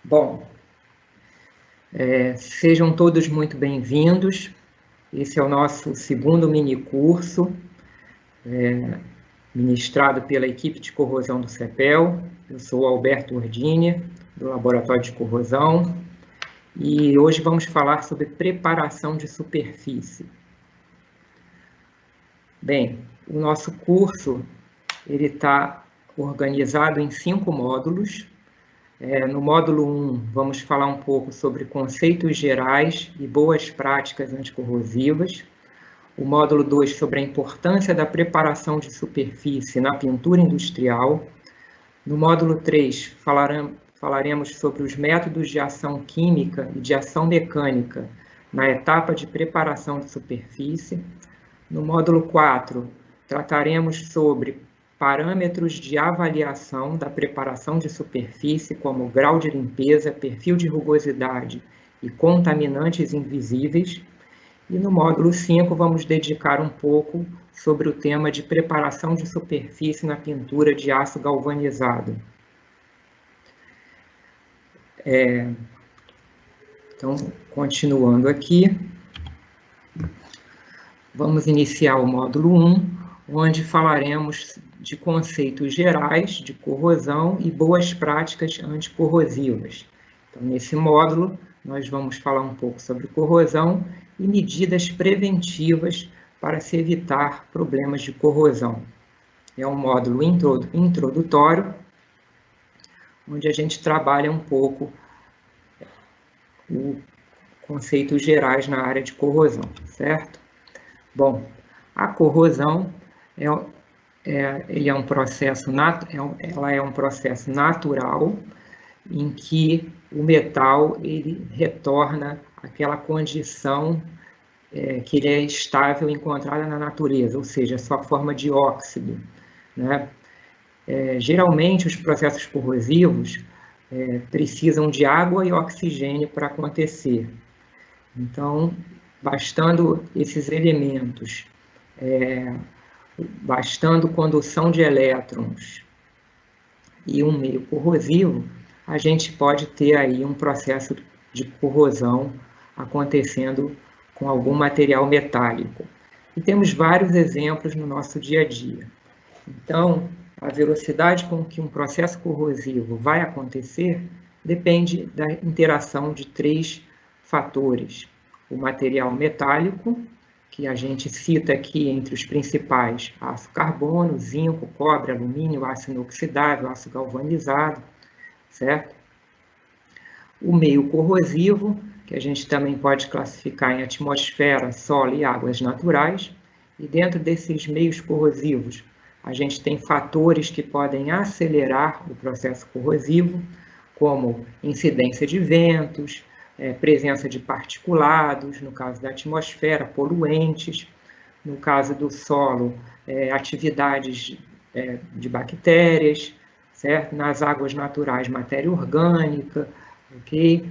Bom, sejam todos muito bem-vindos. Esse é o nosso segundo mini-curso, ministrado pela equipe de corrosão do CEPEL. Eu sou Alberto Ordini, do Laboratório de Corrosão, e hoje vamos falar sobre preparação de superfície. Bem, o nosso curso ele está organizado em 5 módulos. No módulo 1, vamos falar um pouco sobre conceitos gerais e boas práticas anticorrosivas. O módulo 2, sobre a importância da preparação de superfície na pintura industrial. No módulo 3, falaremos sobre os métodos de ação química e de ação mecânica na etapa de preparação de superfície. No módulo 4, trataremos sobre parâmetros de avaliação da preparação de superfície, como grau de limpeza, perfil de rugosidade e contaminantes invisíveis. E no módulo 5, vamos dedicar um pouco sobre o tema de preparação de superfície na pintura de aço galvanizado. Então, continuando aqui, vamos iniciar o módulo 1, onde falaremos de conceitos gerais de corrosão e boas práticas anticorrosivas. Então, nesse módulo, nós vamos falar um pouco sobre corrosão e medidas preventivas para se evitar problemas de corrosão. É um módulo introdutório, onde a gente trabalha um pouco os conceitos gerais na área de corrosão, certo? Bom, a corrosão ela é um processo natural em que o metal ele retorna àquela condição que ele é estável encontrada na natureza, ou seja, a sua forma de óxido, né? Geralmente, os processos corrosivos precisam de água e oxigênio para acontecer. Então, bastando esses elementos, bastando condução de elétrons e um meio corrosivo, a gente pode ter aí um processo de corrosão acontecendo com algum material metálico. E temos vários exemplos no nosso dia a dia. Então, a velocidade com que um processo corrosivo vai acontecer depende da interação de 3 fatores. O material metálico, que a gente cita aqui entre os principais, aço carbono, zinco, cobre, alumínio, aço inoxidável, aço galvanizado, certo? O meio corrosivo, que a gente também pode classificar em atmosfera, solo e águas naturais, e dentro desses meios corrosivos, a gente tem fatores que podem acelerar o processo corrosivo, como incidência de ventos, presença de particulados, no caso da atmosfera, poluentes, no caso do solo, atividades de bactérias, certo? Nas águas naturais, matéria orgânica, ok?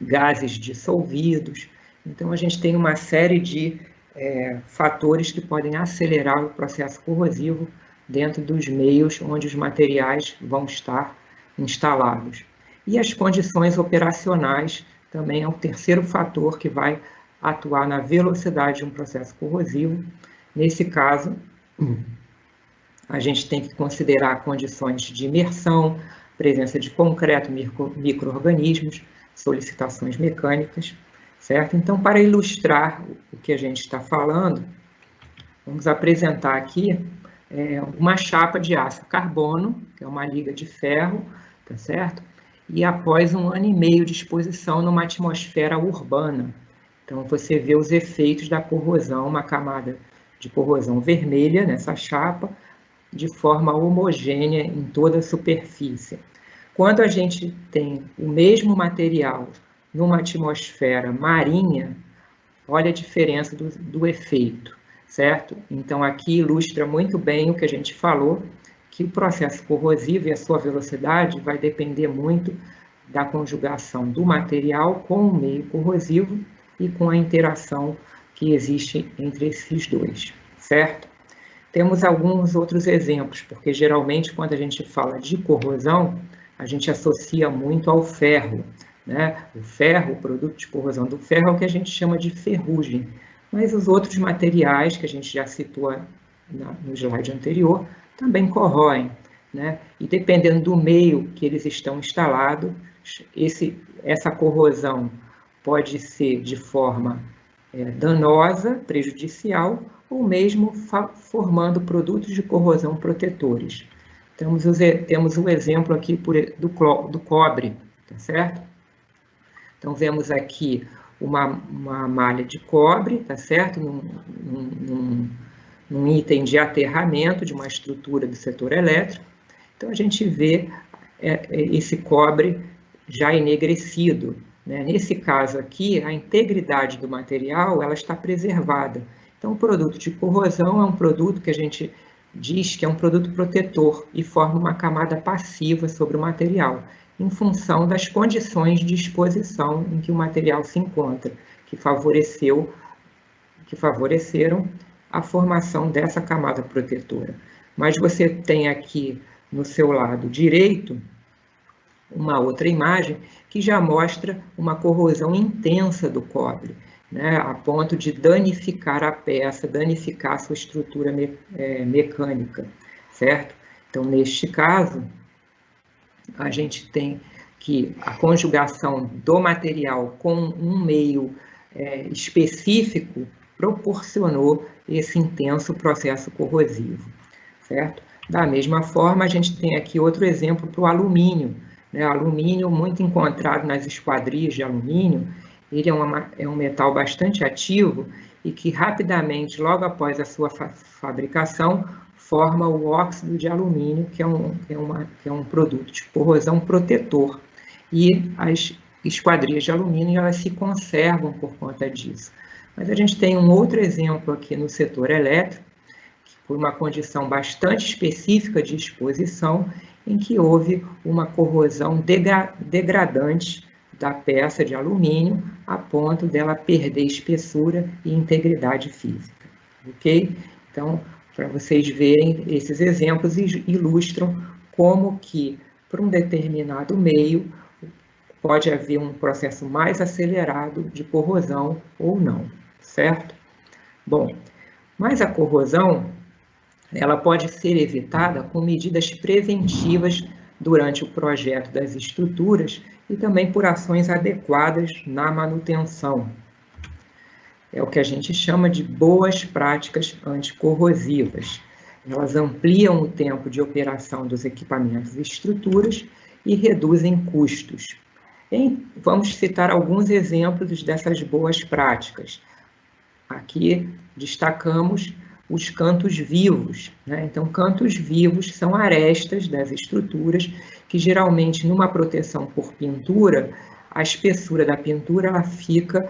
Gases dissolvidos. Então, a gente tem uma série de fatores que podem acelerar o processo corrosivo dentro dos meios onde os materiais vão estar instalados. E as condições operacionais também é o terceiro fator que vai atuar na velocidade de um processo corrosivo. Nesse caso, a gente tem que considerar condições de imersão, presença de concreto, micro-organismos, solicitações mecânicas, certo? Então, para ilustrar o que a gente está falando, vamos apresentar aqui uma chapa de aço carbono, que é uma liga de ferro, tá certo? E após 1 ano e meio de exposição numa atmosfera urbana. Então, você vê os efeitos da corrosão, uma camada de corrosão vermelha nessa chapa, de forma homogênea em toda a superfície. Quando a gente tem o mesmo material numa atmosfera marinha, olha a diferença do efeito, certo? Então, aqui ilustra muito bem o que a gente falou, que o processo corrosivo e a sua velocidade vai depender muito da conjugação do material com o meio corrosivo e com a interação que existe entre esses dois, certo? Temos alguns outros exemplos, porque geralmente quando a gente fala de corrosão, a gente associa muito ao ferro, né? O ferro, o produto de corrosão do ferro é o que a gente chama de ferrugem, mas os outros materiais que a gente já citou no slide anterior também corroem, né? E dependendo do meio que eles estão instalados, essa corrosão pode ser de forma danosa, prejudicial, ou mesmo formando produtos de corrosão protetores. Temos o exemplo aqui do cobre, tá certo? Então, vemos aqui uma malha de cobre, tá certo? Num item de aterramento de uma estrutura do setor elétrico. Então, a gente vê esse cobre já enegrecido, né? Nesse caso aqui, a integridade do material ela está preservada. Então, o produto de corrosão é um produto que a gente diz que é um produto protetor e forma uma camada passiva sobre o material, em função das condições de exposição em que o material se encontra, que favoreceram a formação dessa camada protetora. Mas você tem aqui no seu lado direito uma outra imagem que já mostra uma corrosão intensa do cobre, né, a ponto de danificar a peça, danificar a sua estrutura mecânica, certo? Então, neste caso, a gente tem que a conjugação do material com um meio específico proporcionou esse intenso processo corrosivo, certo? Da mesma forma, a gente tem aqui outro exemplo para o alumínio, né? Alumínio, muito encontrado nas esquadrias de alumínio, ele é um metal bastante ativo e que rapidamente, logo após a sua fabricação, forma o óxido de alumínio, que é um produto de corrosão protetor. E as esquadrias de alumínio elas se conservam por conta disso. Mas a gente tem um outro exemplo aqui no setor elétrico, que por uma condição bastante específica de exposição, em que houve uma corrosão degradante da peça de alumínio, a ponto dela perder espessura e integridade física, ok? Então, para vocês verem, esses exemplos ilustram como que, para um determinado meio, pode haver um processo mais acelerado de corrosão ou não, certo? Bom, mas a corrosão, ela pode ser evitada com medidas preventivas durante o projeto das estruturas e também por ações adequadas na manutenção. É o que a gente chama de boas práticas anticorrosivas. Elas ampliam o tempo de operação dos equipamentos e estruturas e reduzem custos. Vamos citar alguns exemplos dessas boas práticas. Aqui destacamos os cantos vivos, né? Então, cantos vivos são arestas das estruturas que geralmente numa proteção por pintura, a espessura da pintura ela fica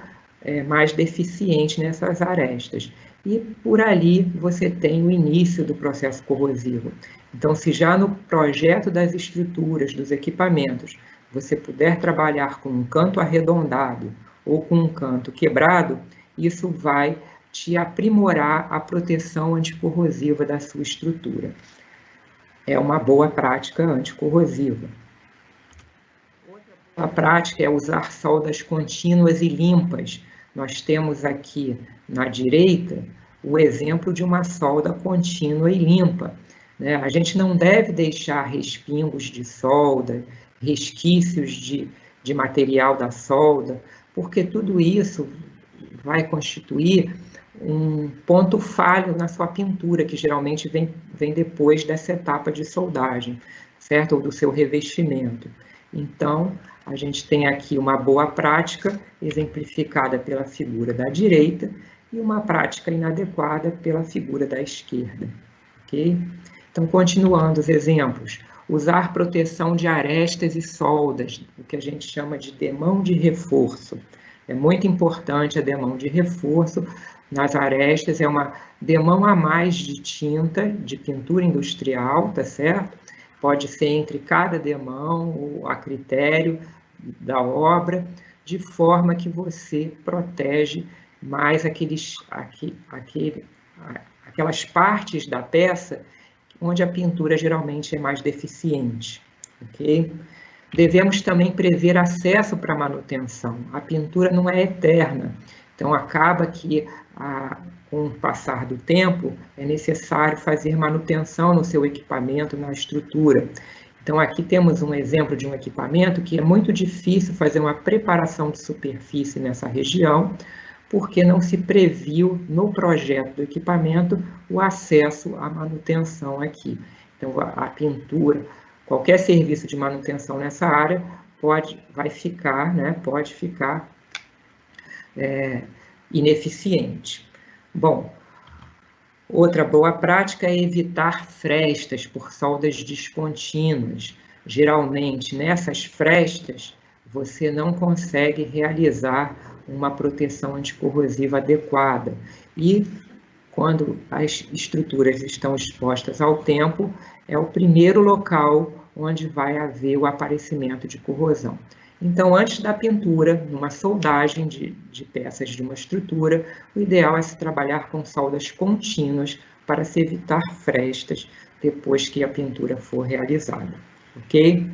mais deficiente nessas arestas. E por ali você tem o início do processo corrosivo. Então, se já no projeto das estruturas, dos equipamentos, você puder trabalhar com um canto arredondado ou com um canto quebrado, isso vai te aprimorar a proteção anticorrosiva da sua estrutura. É uma boa prática anticorrosiva. Outra prática é usar soldas contínuas e limpas. Nós temos aqui na direita o exemplo de uma solda contínua e limpa, né? A gente não deve deixar respingos de solda, resquícios de material da solda, porque tudo isso vai constituir um ponto falho na sua pintura, que geralmente vem depois dessa etapa de soldagem, certo? Ou do seu revestimento. Então, a gente tem aqui uma boa prática, exemplificada pela figura da direita, e uma prática inadequada pela figura da esquerda, ok? Então, continuando os exemplos, usar proteção de arestas e soldas, o que a gente chama de demão de reforço. É muito importante a demão de reforço nas arestas, é uma demão a mais de tinta, de pintura industrial, tá certo? Pode ser entre cada demão ou a critério da obra, de forma que você protege mais aquelas partes da peça onde a pintura geralmente é mais deficiente, ok? Devemos também prever acesso para manutenção. A pintura não é eterna, então acaba que, com o passar do tempo, é necessário fazer manutenção no seu equipamento, na estrutura. Então, aqui temos um exemplo de um equipamento que é muito difícil fazer uma preparação de superfície nessa região, porque não se previu no projeto do equipamento o acesso à manutenção aqui. Então, a pintura, qualquer serviço de manutenção nessa área pode ficar ineficiente. Bom, outra boa prática é evitar frestas por soldas descontínuas. Geralmente, nessas frestas, você não consegue realizar uma proteção anticorrosiva adequada. E, quando as estruturas estão expostas ao tempo, é o primeiro local onde vai haver o aparecimento de corrosão. Então, antes da pintura, numa soldagem de peças de uma estrutura, o ideal é se trabalhar com soldas contínuas para se evitar frestas depois que a pintura for realizada, ok?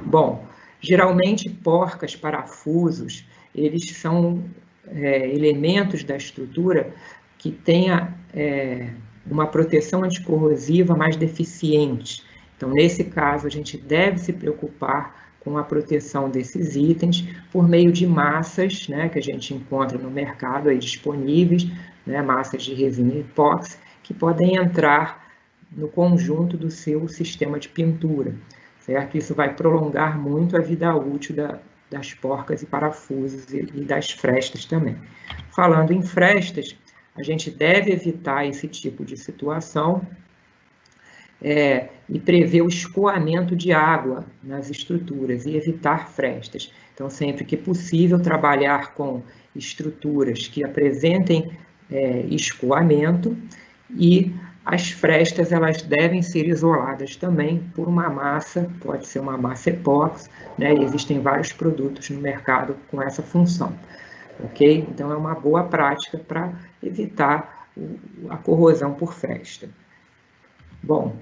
Bom, geralmente porcas, parafusos, eles são elementos da estrutura que tenha uma proteção anticorrosiva mais deficiente. Então, nesse caso, a gente deve se preocupar com a proteção desses itens por meio de massas, né, que a gente encontra no mercado aí disponíveis, né, massas de resina epóxi, que podem entrar no conjunto do seu sistema de pintura, certo? Isso vai prolongar muito a vida útil das porcas e parafusos e das frestas também. Falando em frestas, a gente deve evitar esse tipo de situação e prever o escoamento de água nas estruturas e evitar frestas. Então, sempre que possível, trabalhar com estruturas que apresentem escoamento, e as frestas elas devem ser isoladas também por uma massa, pode ser uma massa epóxi, né? E existem vários produtos no mercado com essa função, ok? Então, é uma boa prática para evitar a corrosão por fresta. Bom,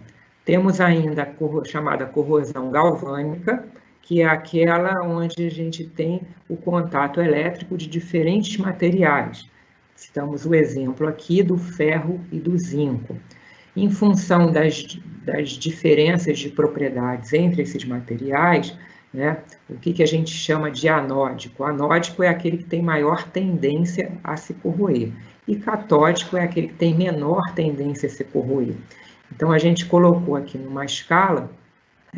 temos ainda a chamada corrosão galvânica, que é aquela onde a gente tem o contato elétrico de diferentes materiais. Citamos o exemplo aqui do ferro e do zinco. Em função das diferenças de propriedades entre esses materiais, né, o que a gente chama de anódico? Anódico é aquele que tem maior tendência a se corroer, e catódico é aquele que tem menor tendência a se corroer. Então, a gente colocou aqui numa escala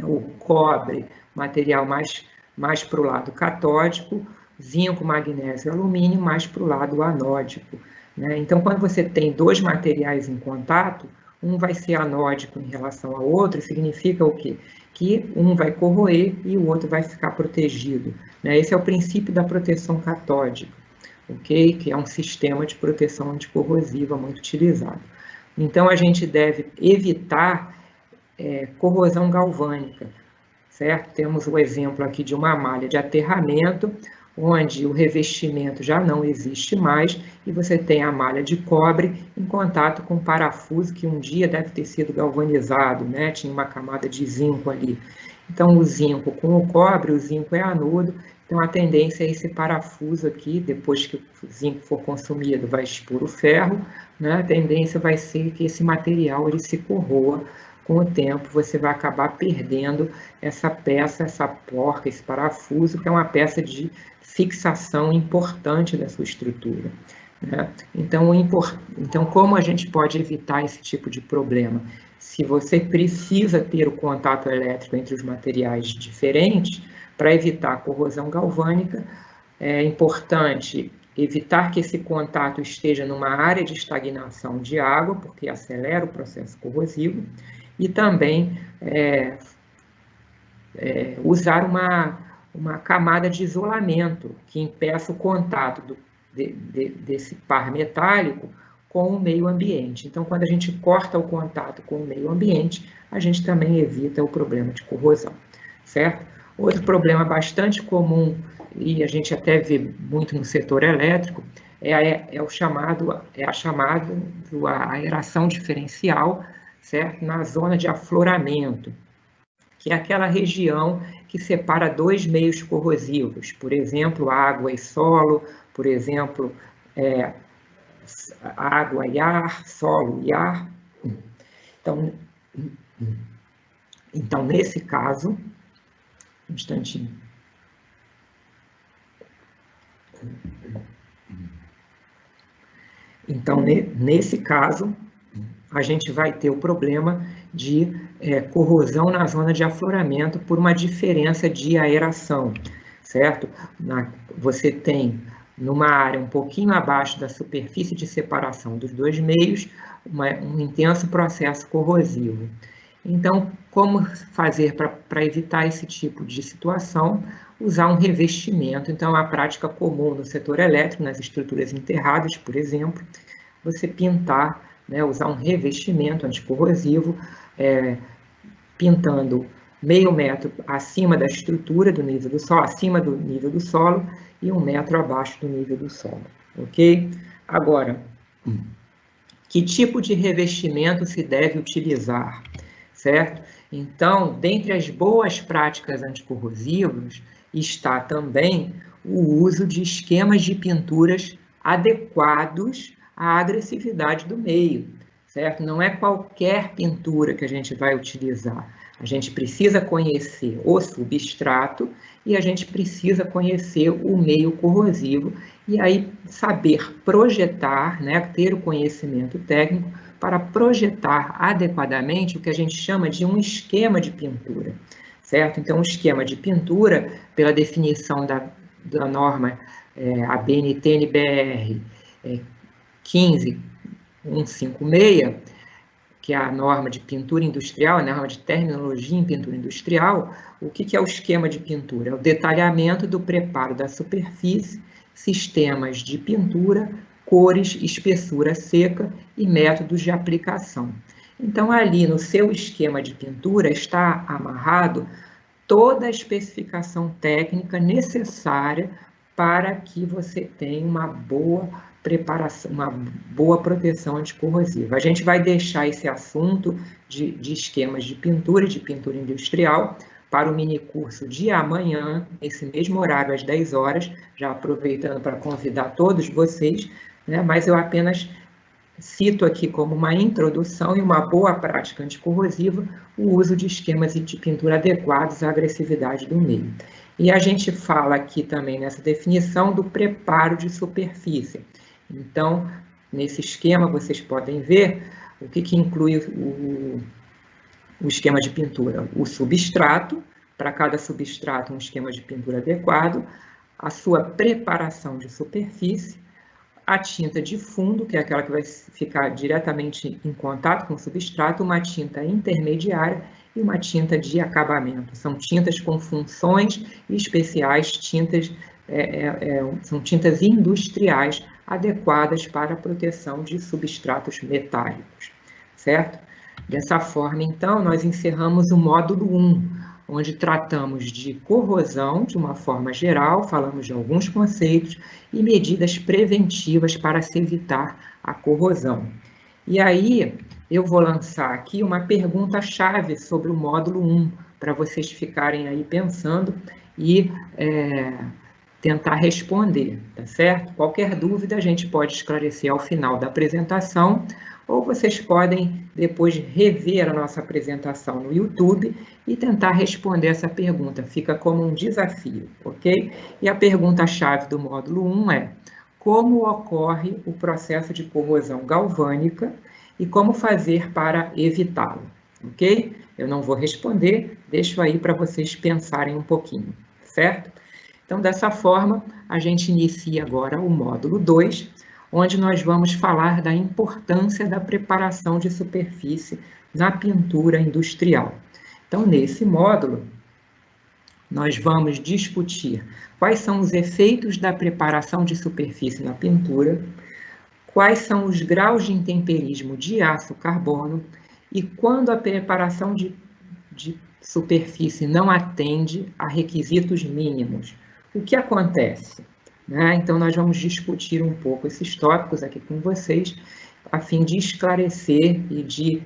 o cobre, material mais para o lado catódico, zinco, magnésio e alumínio mais para o lado anódico, né? Então, quando você tem dois materiais em contato, um vai ser anódico em relação ao outro, significa o quê? Que um vai corroer e o outro vai ficar protegido, né? Esse é o princípio da proteção catódica, ok? Que é um sistema de proteção anticorrosiva muito utilizado. Então, a gente deve evitar corrosão galvânica, certo? Temos o exemplo aqui de uma malha de aterramento, onde o revestimento já não existe mais, e você tem a malha de cobre em contato com parafuso que um dia deve ter sido galvanizado, né? Tinha uma camada de zinco ali. Então, o zinco com o cobre, o zinco é anudo, então a tendência é esse parafuso aqui, depois que o zinco for consumido, vai expor o ferro, né? A tendência vai ser que esse material ele se corroa. Com o tempo, você vai acabar perdendo essa peça, essa porca, esse parafuso, que é uma peça de fixação importante da sua estrutura, né? Então, como a gente pode evitar esse tipo de problema? Se você precisa ter o contato elétrico entre os materiais diferentes, para evitar a corrosão galvânica, é importante evitar que esse contato esteja numa área de estagnação de água, porque acelera o processo corrosivo, e também usar uma camada de isolamento que impeça o contato desse par metálico com o meio ambiente. Então, quando a gente corta o contato com o meio ambiente, a gente também evita o problema de corrosão, certo? Outro problema bastante comum, e a gente até vê muito no setor elétrico, é a chamada aeração diferencial, certo? Na zona de afloramento. que é aquela região que separa dois meios corrosivos, por exemplo, água e solo, por exemplo, água e ar, solo e ar. Então, nesse caso, um instantinho. Então, nesse caso, a gente vai ter o problema de corrosão na zona de afloramento por uma diferença de aeração, certo? Você tem, numa área um pouquinho abaixo da superfície de separação dos dois meios, um intenso processo corrosivo. Então, como fazer para evitar esse tipo de situação? Usar um revestimento. Então, a prática comum no setor elétrico, nas estruturas enterradas, por exemplo, você pintar, né, usar um revestimento anticorrosivo, pintando meio metro acima da estrutura do nível do solo, acima do nível do solo, e 1 metro abaixo do nível do solo, ok? Agora, que tipo de revestimento se deve utilizar, certo? Então, dentre as boas práticas anticorrosivas, está também o uso de esquemas de pinturas adequados à agressividade do meio, certo? Não é qualquer pintura que a gente vai utilizar. A gente precisa conhecer o substrato e a gente precisa conhecer o meio corrosivo e aí saber projetar, né, ter o conhecimento técnico para projetar adequadamente o que a gente chama de um esquema de pintura, certo? Então, o esquema de pintura, pela definição da norma ABNT-NBR 15156, que é a norma de pintura industrial, a norma de terminologia em pintura industrial, o que é o esquema de pintura? É o detalhamento do preparo da superfície, sistemas de pintura, cores, espessura seca e métodos de aplicação. Então, ali no seu esquema de pintura está amarrado toda a especificação técnica necessária para que você tenha uma boa preparação, uma boa proteção anticorrosiva. A gente vai deixar esse assunto de esquemas de pintura e de pintura industrial para o minicurso de amanhã, nesse mesmo horário, às 10 horas, já aproveitando para convidar todos vocês, né, mas eu apenas cito aqui como uma introdução e uma boa prática anticorrosiva o uso de esquemas de pintura adequados à agressividade do meio. E a gente fala aqui também nessa definição do preparo de superfície. Então, nesse esquema, vocês podem ver o que inclui o esquema de pintura. O substrato, para cada substrato um esquema de pintura adequado, a sua preparação de superfície, a tinta de fundo, que é aquela que vai ficar diretamente em contato com o substrato, uma tinta intermediária e uma tinta de acabamento. São tintas com funções especiais, são tintas industriais adequadas para a proteção de substratos metálicos, certo? Dessa forma, então, nós encerramos o módulo 1, onde tratamos de corrosão de uma forma geral, falamos de alguns conceitos e medidas preventivas para se evitar a corrosão. E aí, eu vou lançar aqui uma pergunta-chave sobre o módulo 1, para vocês ficarem aí pensando e tentar responder, tá certo? Qualquer dúvida a gente pode esclarecer ao final da apresentação, ou vocês podem depois rever a nossa apresentação no YouTube e tentar responder essa pergunta. Fica como um desafio, ok? E a pergunta-chave do módulo 1 é: como ocorre o processo de corrosão galvânica e como fazer para evitá-lo, ok? Eu não vou responder, deixo aí para vocês pensarem um pouquinho, certo? Então, dessa forma, a gente inicia agora o módulo 2, onde nós vamos falar da importância da preparação de superfície na pintura industrial. Então, nesse módulo, nós vamos discutir quais são os efeitos da preparação de superfície na pintura, quais são os graus de intemperismo de aço carbono e quando a preparação de superfície não atende a requisitos mínimos. O que acontece? Então, nós vamos discutir um pouco esses tópicos aqui com vocês, a fim de esclarecer e de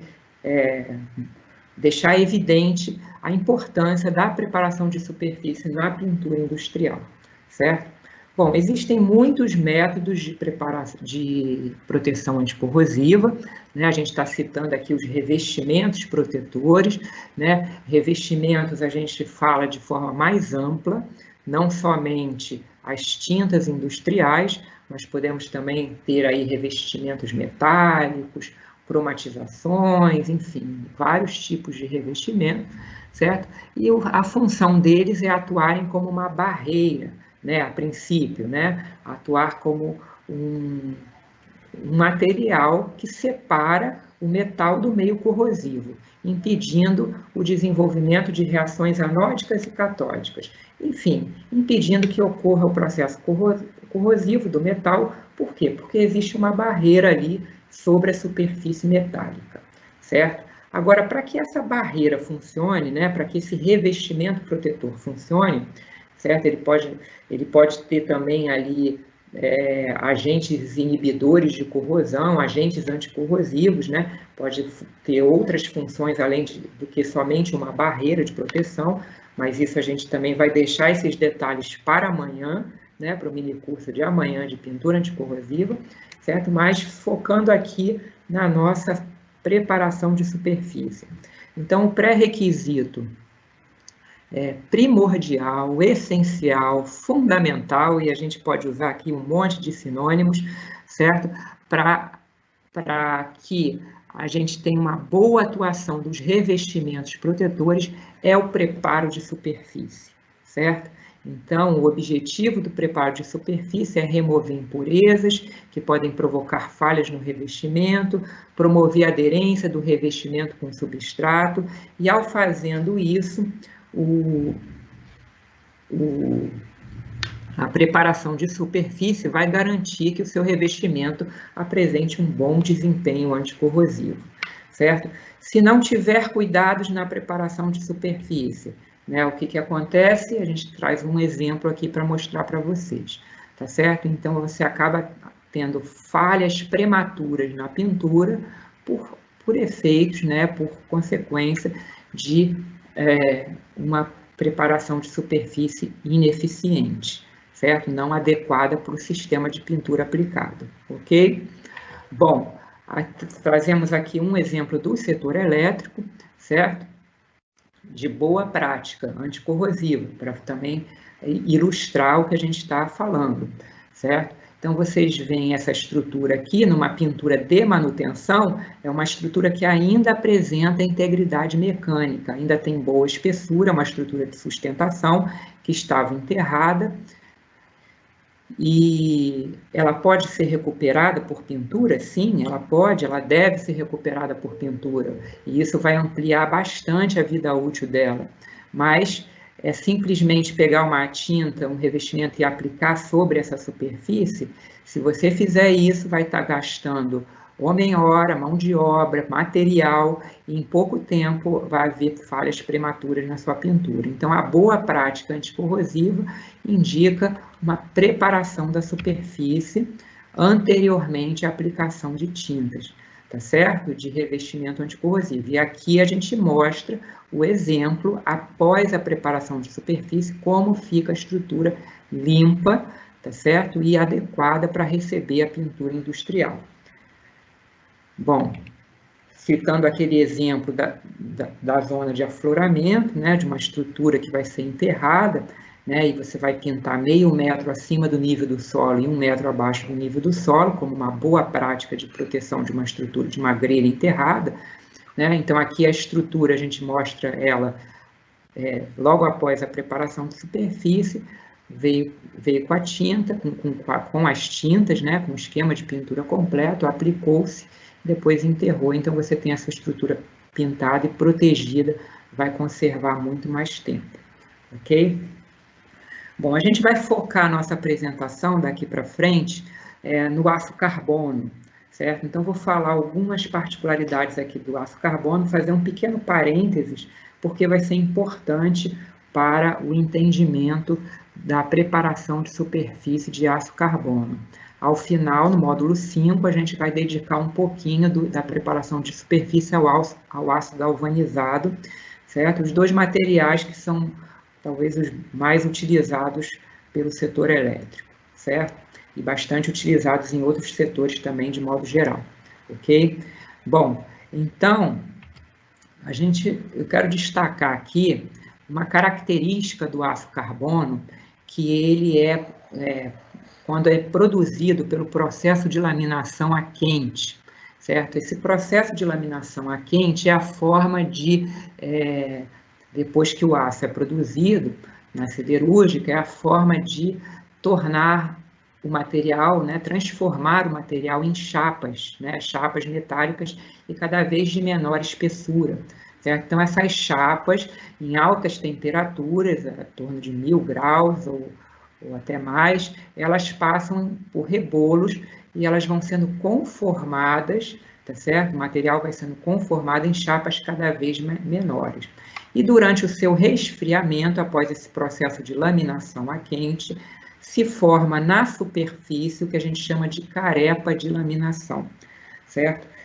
deixar evidente a importância da preparação de superfície na pintura industrial, certo? Bom, existem muitos métodos de proteção anticorrosiva, né? A gente está citando aqui os revestimentos protetores, né? Revestimentos a gente fala de forma mais ampla, não somente as tintas industriais, mas podemos também ter aí revestimentos metálicos, cromatizações, enfim, vários tipos de revestimento, certo? E a função deles é atuarem como uma barreira, né, a princípio, né, atuar como um material que separa o metal do meio corrosivo, impedindo o desenvolvimento de reações anódicas e catódicas. Enfim, impedindo que ocorra o processo corrosivo do metal. Por quê? Porque existe uma barreira ali sobre a superfície metálica, certo? Agora, para que essa barreira funcione, né, para que esse revestimento protetor funcione, certo? Ele pode ter também ali agentes inibidores de corrosão, agentes anticorrosivos, né? Pode ter outras funções além do que somente uma barreira de proteção, mas isso a gente também vai deixar esses detalhes para amanhã, né? Para o mini curso de amanhã de pintura anticorrosiva, certo? Mas focando aqui na nossa preparação de superfície. Então, o pré-requisito primordial, essencial, fundamental, e a gente pode usar aqui um monte de sinônimos, certo? Para que a gente tenha uma boa atuação dos revestimentos protetores, é o preparo de superfície, certo? Então, o objetivo do preparo de superfície é remover impurezas que podem provocar falhas no revestimento, promover a aderência do revestimento com o substrato, e ao fazendo isso, a preparação de superfície vai garantir que o seu revestimento apresente um bom desempenho anticorrosivo, certo? Se não tiver cuidados na preparação de superfície, né, o que acontece? A gente traz um exemplo aqui para mostrar para vocês, tá certo? Então, você acaba tendo falhas prematuras na pintura por efeitos, né, por consequência de uma preparação de superfície ineficiente, certo? Não adequada para o sistema de pintura aplicado, ok? Bom, trazemos aqui um exemplo do setor elétrico, certo? De boa prática anticorrosiva, para também ilustrar o que a gente está falando, certo? Então, vocês veem essa estrutura aqui, numa pintura de manutenção, é uma estrutura que ainda apresenta integridade mecânica, ainda tem boa espessura, uma estrutura de sustentação que estava enterrada, e ela pode ser recuperada por pintura? Sim, ela deve ser recuperada por pintura, e isso vai ampliar bastante a vida útil dela, mas simplesmente pegar uma tinta, um revestimento e aplicar sobre essa superfície. Se você fizer isso, vai estar gastando homem-hora, mão de obra, material, e em pouco tempo vai haver falhas prematuras na sua pintura. Então, a boa prática anticorrosiva indica uma preparação da superfície anteriormente à aplicação de tintas, tá certo? De revestimento anticorrosivo. E aqui a gente mostra o exemplo, após a preparação de superfície, como fica a estrutura limpa, tá certo? E adequada para receber a pintura industrial. Bom, citando aquele exemplo da zona de afloramento, né, de uma estrutura que vai ser enterrada, né, e você vai pintar meio metro acima do nível do solo e 1 metro abaixo do nível do solo, como uma boa prática de proteção de uma estrutura, de uma grelha enterrada, né? Então, aqui a estrutura, a gente mostra ela logo após a preparação de superfície, veio com a tinta, com as tintas, né, com o esquema de pintura completo, aplicou-se, depois enterrou. Então, você tem essa estrutura pintada e protegida, vai conservar muito mais tempo, ok? Bom, a gente vai focar a nossa apresentação daqui para frente no aço carbono, certo? Então, vou falar algumas particularidades aqui do aço carbono, fazer um pequeno parênteses, porque vai ser importante para o entendimento da preparação de superfície de aço carbono, Ao final, no módulo 5, a gente vai dedicar um pouquinho da preparação de superfície ao aço galvanizado, certo? Os dois materiais que são talvez os mais utilizados pelo setor elétrico, certo? E bastante utilizados em outros setores também, de modo geral, ok? Bom, então, eu quero destacar aqui uma característica do aço carbono, que ele quando é produzido pelo processo de laminação a quente, certo? Esse processo de laminação a quente é a forma de, depois que o aço é produzido na siderúrgica, é a forma de tornar o material, né, transformar o material em chapas, né, chapas metálicas e cada vez de menor espessura. Certo? Então, essas chapas, em altas temperaturas, a torno de 1000 graus ou até mais, elas passam por rebolos e elas vão sendo conformadas, tá certo? O material vai sendo conformado em chapas cada vez menores. E durante o seu resfriamento, após esse processo de laminação a quente, se forma na superfície o que a gente chama de carepa de laminação, certo?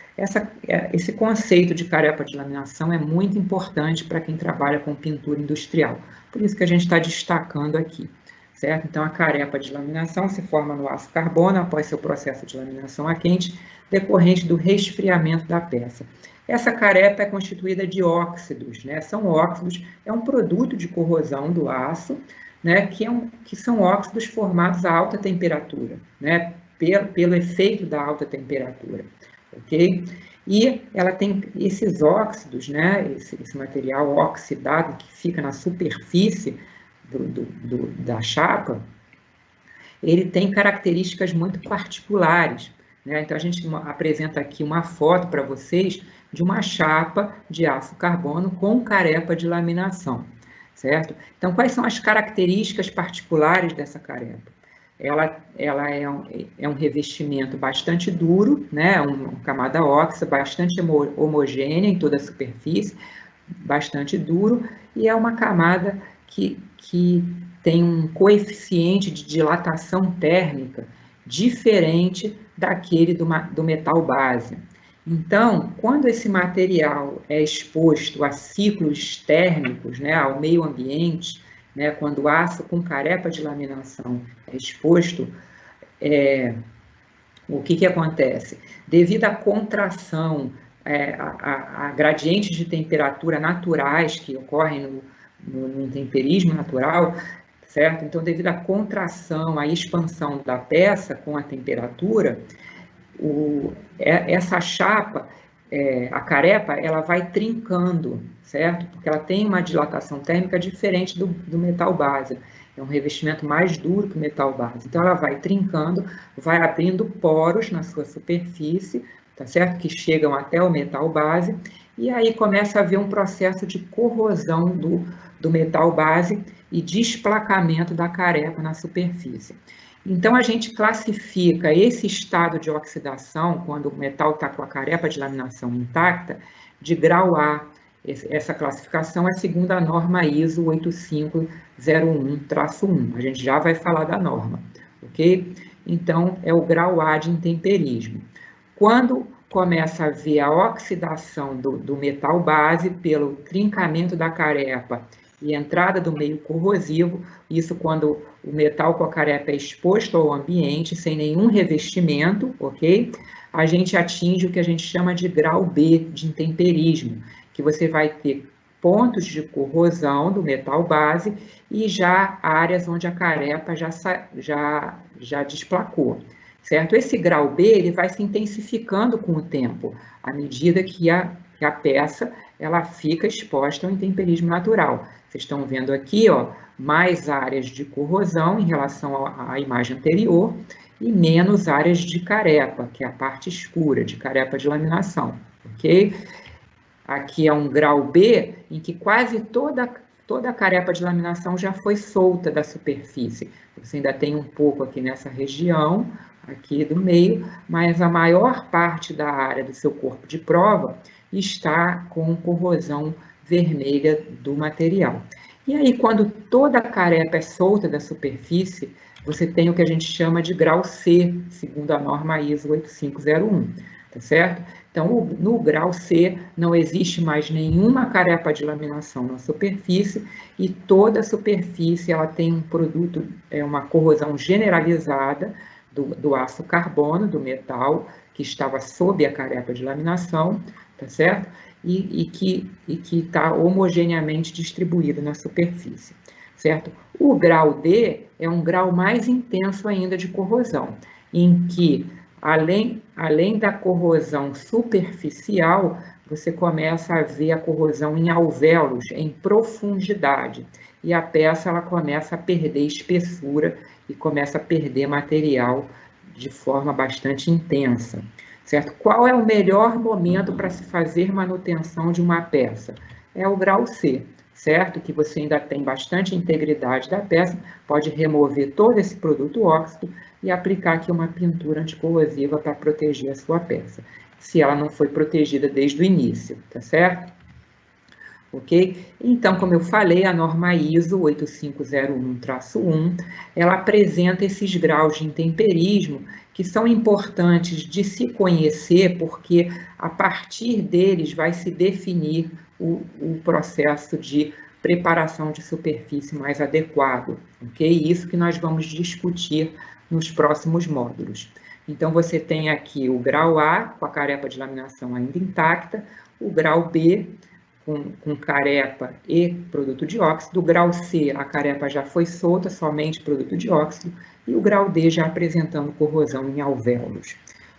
Esse conceito de carepa de laminação é muito importante para quem trabalha com pintura industrial, por isso que a gente está destacando aqui, certo? Então, a carepa de laminação se forma no aço carbono após seu processo de laminação a quente, decorrente do resfriamento da peça. Essa carepa é constituída de óxidos, né? São óxidos, é um produto de corrosão do aço, né? Que são óxidos formados a alta temperatura, né? Pelo efeito da alta temperatura. Ok? E ela tem esses óxidos, né, esse material oxidado que fica na superfície da chapa, ele tem características muito particulares, né? Então, a gente apresenta aqui uma foto para vocês de uma chapa de aço carbono com carepa de laminação, certo? Então, quais são as características particulares dessa carepa? Ela é um revestimento bastante duro, né? Uma camada óxica bastante homogênea em toda a superfície, bastante duro, e é uma camada que tem um coeficiente de dilatação térmica diferente daquele do metal base. Então, quando esse material é exposto a ciclos térmicos, né, ao meio ambiente, né, quando o aço com carepa de laminação é exposto, o que acontece? Devido à contração, a gradientes de temperatura naturais que ocorrem no intemperismo natural, certo? Então, devido à contração, à expansão da peça com a temperatura, essa chapa, a carepa, ela vai trincando, certo? Porque ela tem uma dilatação térmica diferente do metal base. É um revestimento mais duro que o metal base. Então, ela vai trincando, vai abrindo poros na sua superfície, tá certo? Que chegam até o metal base, e aí começa a haver um processo de corrosão do metal base e desplacamento da carepa na superfície. Então, a gente classifica esse estado de oxidação, quando o metal está com a carepa de laminação intacta, de grau A. Essa classificação é segundo a norma ISO 8501-1. A gente já vai falar da norma, ok? Então, é o grau A de intemperismo. Quando começa a haver a oxidação do metal base pelo trincamento da carepa e entrada do meio corrosivo, isso quando o metal com a carepa é exposto ao ambiente, sem nenhum revestimento, ok? A gente atinge o que a gente chama de grau B, de intemperismo, que você vai ter pontos de corrosão do metal base e já áreas onde a carepa já desplacou, certo? Esse grau B, ele vai se intensificando com o tempo, à medida que a peça ela fica exposta ao intemperismo natural. Vocês estão vendo aqui, ó, mais áreas de corrosão em relação à imagem anterior e menos áreas de carepa, que é a parte escura, de carepa de laminação, ok? Aqui é um grau B, em que quase toda a carepa de laminação já foi solta da superfície. Você ainda tem um pouco aqui nessa região, aqui do meio, mas a maior parte da área do seu corpo de prova está com corrosão vermelha do material. E aí, quando toda a carepa é solta da superfície, você tem o que a gente chama de grau C, segundo a norma ISO 8501, tá certo? Então, no grau C, não existe mais nenhuma carepa de laminação na superfície e toda a superfície ela tem um produto, uma corrosão generalizada do aço carbono, do metal, que estava sob a carepa de laminação, tá certo? E que está homogeneamente distribuído na superfície, certo? O grau D é um grau mais intenso ainda de corrosão, em que, além da corrosão superficial, você começa a ver a corrosão em alvéolos, em profundidade, e a peça ela começa a perder espessura e começa a perder material de forma bastante intensa. Certo? Qual é o melhor momento para se fazer manutenção de uma peça? É o grau C, certo? Que você ainda tem bastante integridade da peça, pode remover todo esse produto óxido e aplicar aqui uma pintura anticorrosiva para proteger a sua peça, se ela não foi protegida desde o início, tá certo? Ok? Então, como eu falei, a norma ISO 8501-1, ela apresenta esses graus de intemperismo que são importantes de se conhecer, porque a partir deles vai se definir o processo de preparação de superfície mais adequado, ok? Isso que nós vamos discutir nos próximos módulos. Então, você tem aqui o grau A, com a carepa de laminação ainda intacta, o grau B, com carepa e produto de óxido. O grau C, a carepa já foi solta, somente produto de óxido, e o grau D já apresentando corrosão em alvéolos,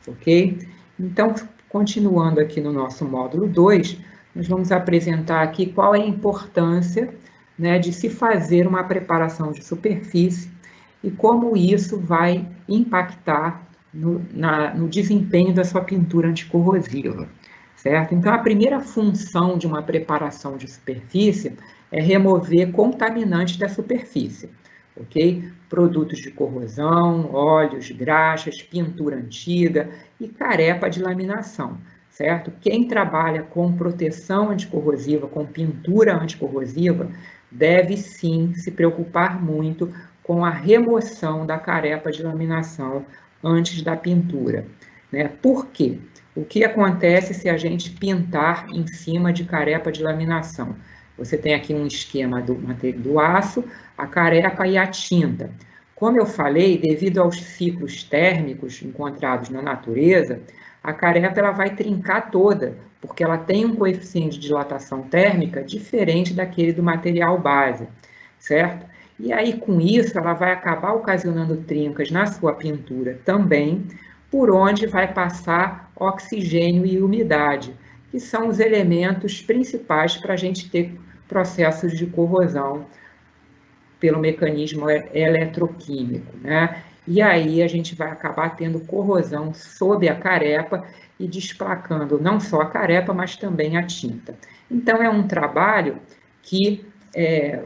ok? Então, continuando aqui no nosso módulo 2, nós vamos apresentar aqui qual é a importância, né, de se fazer uma preparação de superfície e como isso vai impactar no desempenho da sua pintura anticorrosiva. Certo? Então, a primeira função de uma preparação de superfície é remover contaminantes da superfície, ok? Produtos de corrosão, óleos, graxas, pintura antiga e carepa de laminação, certo? Quem trabalha com proteção anticorrosiva, com pintura anticorrosiva, deve sim se preocupar muito com a remoção da carepa de laminação antes da pintura, né? Por quê? O que acontece se a gente pintar em cima de carepa de laminação? Você tem aqui um esquema do aço, a carepa e a tinta. Como eu falei, devido aos ciclos térmicos encontrados na natureza, a carepa ela vai trincar toda, porque ela tem um coeficiente de dilatação térmica diferente daquele do material base, certo? E aí, com isso, ela vai acabar ocasionando trincas na sua pintura também, por onde vai passar oxigênio e umidade, que são os elementos principais para a gente ter processos de corrosão pelo mecanismo eletroquímico, né? E aí a gente vai acabar tendo corrosão sob a carepa e desplacando não só a carepa, mas também a tinta. Então é um trabalho que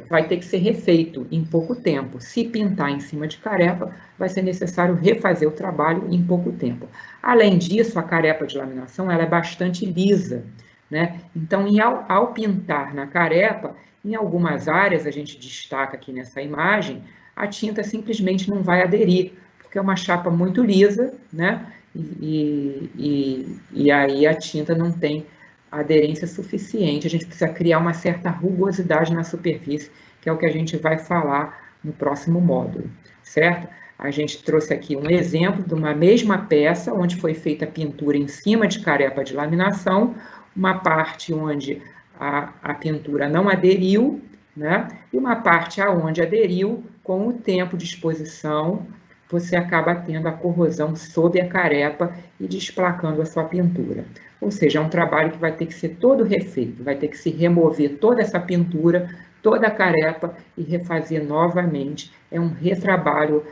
vai ter que ser refeito em pouco tempo. Se pintar em cima de carepa, vai ser necessário refazer o trabalho em pouco tempo. Além disso, a carepa de laminação ela é bastante lisa, né? Então, ao pintar na carepa, em algumas áreas, a gente destaca aqui nessa imagem, a tinta simplesmente não vai aderir, porque é uma chapa muito lisa, né? E aí a tinta não tem aderência suficiente, a gente precisa criar uma certa rugosidade na superfície, que é o que a gente vai falar no próximo módulo, certo? A gente trouxe aqui um exemplo de uma mesma peça, onde foi feita a pintura em cima de carepa de laminação, uma parte onde a pintura não aderiu, né? E uma parte aonde aderiu, com o tempo de exposição, você acaba tendo a corrosão sob a carepa e desplacando a sua pintura. Ou seja, é um trabalho que vai ter que ser todo refeito, vai ter que se remover toda essa pintura, toda a carepa e refazer novamente. É um retrabalho,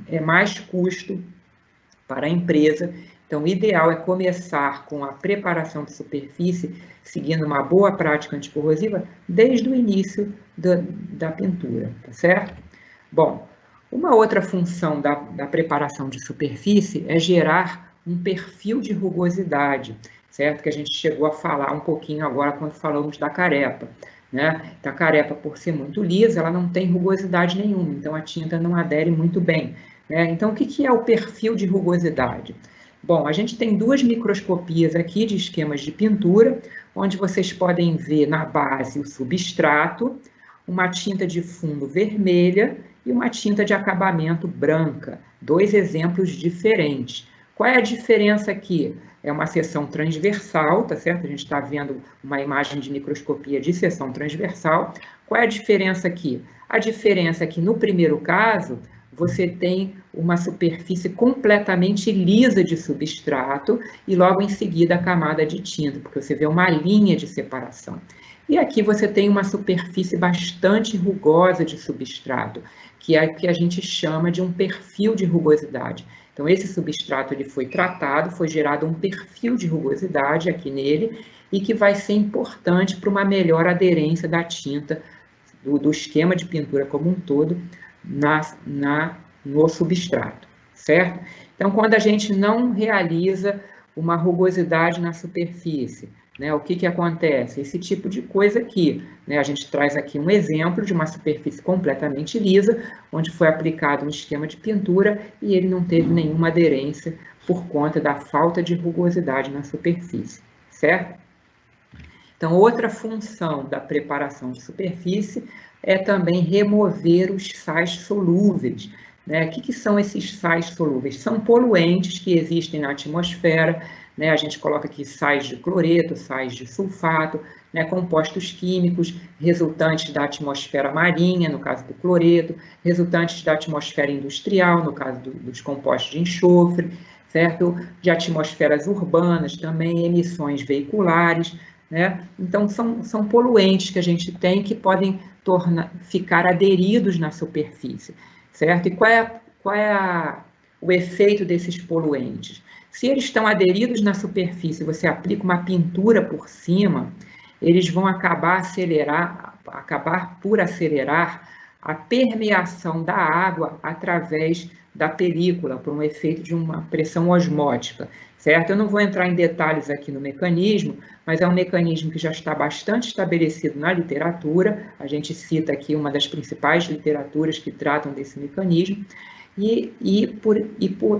é mais custo para a empresa. Então, o ideal é começar com a preparação de superfície, seguindo uma boa prática anticorrosiva desde o início da pintura, tá certo? Bom, uma outra função da preparação de superfície é gerar um perfil de rugosidade, certo? Que a gente chegou a falar um pouquinho agora quando falamos da carepa, né? Tacarepa, por ser muito lisa, ela não tem rugosidade nenhuma, então a tinta não adere muito bem, né? Então, o que é o perfil de rugosidade? Bom, a gente tem duas microscopias aqui de esquemas de pintura, onde vocês podem ver na base o substrato, uma tinta de fundo vermelha e uma tinta de acabamento branca. Dois exemplos diferentes. Qual é a diferença aqui? É uma seção transversal, tá certo? A gente está vendo uma imagem de microscopia de seção transversal. Qual é a diferença aqui? A diferença é que no primeiro caso, você tem uma superfície completamente lisa de substrato e logo em seguida a camada de tinta, porque você vê uma linha de separação. E aqui você tem uma superfície bastante rugosa de substrato, que é o que a gente chama de um perfil de rugosidade. Então, esse substrato ele foi tratado, foi gerado um perfil de rugosidade aqui nele, e que vai ser importante para uma melhor aderência da tinta, do esquema de pintura como um todo, no substrato, certo? Então, quando a gente não realiza uma rugosidade na superfície, né, o que acontece? Esse tipo de coisa aqui, né, a gente traz aqui um exemplo de uma superfície completamente lisa, onde foi aplicado um esquema de pintura e ele não teve nenhuma aderência por conta da falta de rugosidade na superfície, certo? Então, outra função da preparação de superfície é também remover os sais solúveis, né? O que são esses sais solúveis? São poluentes que existem na atmosfera, né? A gente coloca aqui sais de cloreto, sais de sulfato, né? Compostos químicos resultantes da atmosfera marinha, no caso do cloreto, resultantes da atmosfera industrial, no caso dos compostos de enxofre, certo? De atmosferas urbanas também, emissões veiculares, né? Então, são poluentes que a gente tem que podem ficar aderidos na superfície, certo? E qual é o efeito desses poluentes? Se eles estão aderidos na superfície, você aplica uma pintura por cima, eles vão acabar por acelerar a permeação da água através da película, por um efeito de uma pressão osmótica, certo? Eu não vou entrar em detalhes aqui no mecanismo, mas é um mecanismo que já está bastante estabelecido na literatura, a gente cita aqui uma das principais literaturas que tratam desse mecanismo,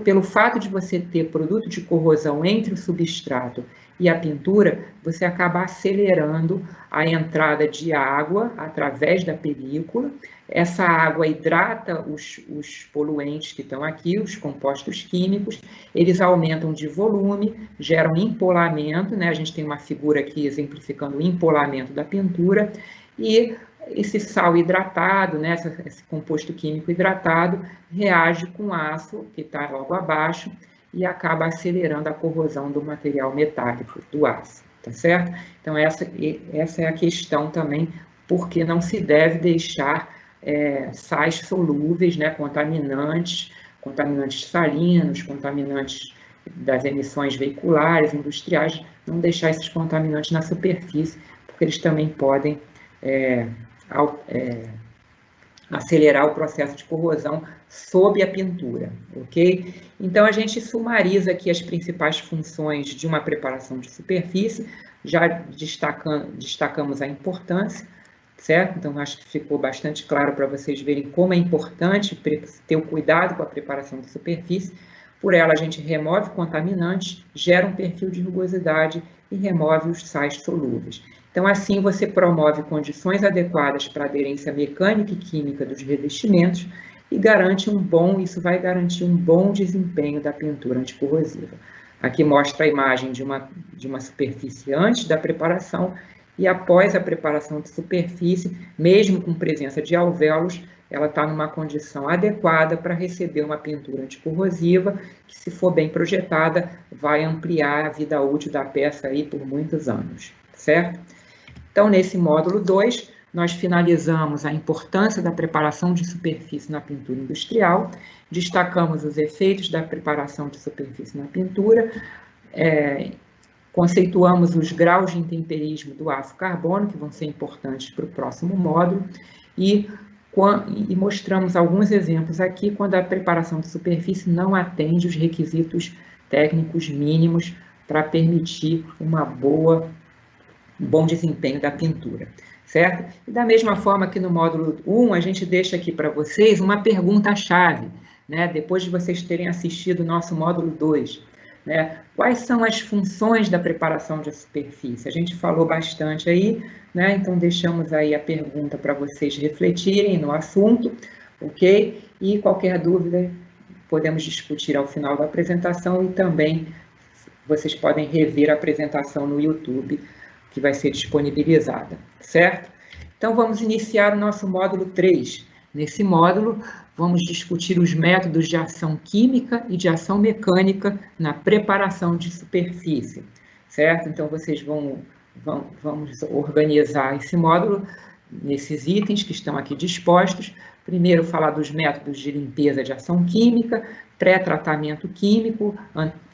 pelo fato de você ter produto de corrosão entre o substrato e a pintura, você acaba acelerando a entrada de água através da película. Essa água hidrata os poluentes que estão aqui, os compostos químicos, eles aumentam de volume, geram empolamento, né? A gente tem uma figura aqui exemplificando o empolamento da pintura, e esse sal hidratado, né, esse composto químico hidratado, reage com aço, que está logo abaixo, e acaba acelerando a corrosão do material metálico, do aço, tá certo? Então, essa é a questão também, porque não se deve deixar sais solúveis, né, contaminantes salinos, contaminantes das emissões veiculares, industriais, não deixar esses contaminantes na superfície, porque eles também podem acelerar o processo de corrosão sob a pintura, ok? Então, a gente sumariza aqui as principais funções de uma preparação de superfície, já destacamos a importância, certo? Então, acho que ficou bastante claro para vocês verem como é importante ter o cuidado com a preparação de superfície. Por ela, a gente remove contaminantes, gera um perfil de rugosidade e remove os sais solúveis. Então, assim, você promove condições adequadas para a aderência mecânica e química dos revestimentos e isso vai garantir um bom desempenho da pintura anticorrosiva. Aqui mostra a imagem de uma superfície antes da preparação e após a preparação de superfície, mesmo com presença de alvéolos, ela está numa condição adequada para receber uma pintura anticorrosiva, que, se for bem projetada, vai ampliar a vida útil da peça aí por muitos anos, certo? Então, nesse módulo 2, nós finalizamos a importância da preparação de superfície na pintura industrial, destacamos os efeitos da preparação de superfície na pintura, conceituamos os graus de intemperismo do aço carbono, que vão ser importantes para o próximo módulo, e mostramos alguns exemplos aqui quando a preparação de superfície não atende os requisitos técnicos mínimos para permitir um bom desempenho da pintura, certo? E da mesma forma que no módulo 1, a gente deixa aqui para vocês uma pergunta-chave, né? Depois de vocês terem assistido o nosso módulo 2, né? Quais são as funções da preparação de superfície? A gente falou bastante aí, né? Então deixamos aí a pergunta para vocês refletirem no assunto, ok? E qualquer dúvida podemos discutir ao final da apresentação e também vocês podem rever a apresentação no YouTube, que vai ser disponibilizada, certo? Então, vamos iniciar o nosso módulo 3. Nesse módulo, vamos discutir os métodos de ação química e de ação mecânica na preparação de superfície, certo? Então, vocês vamos organizar esse módulo nesses itens que estão aqui dispostos. Primeiro, falar dos métodos de limpeza de ação química, pré-tratamento químico,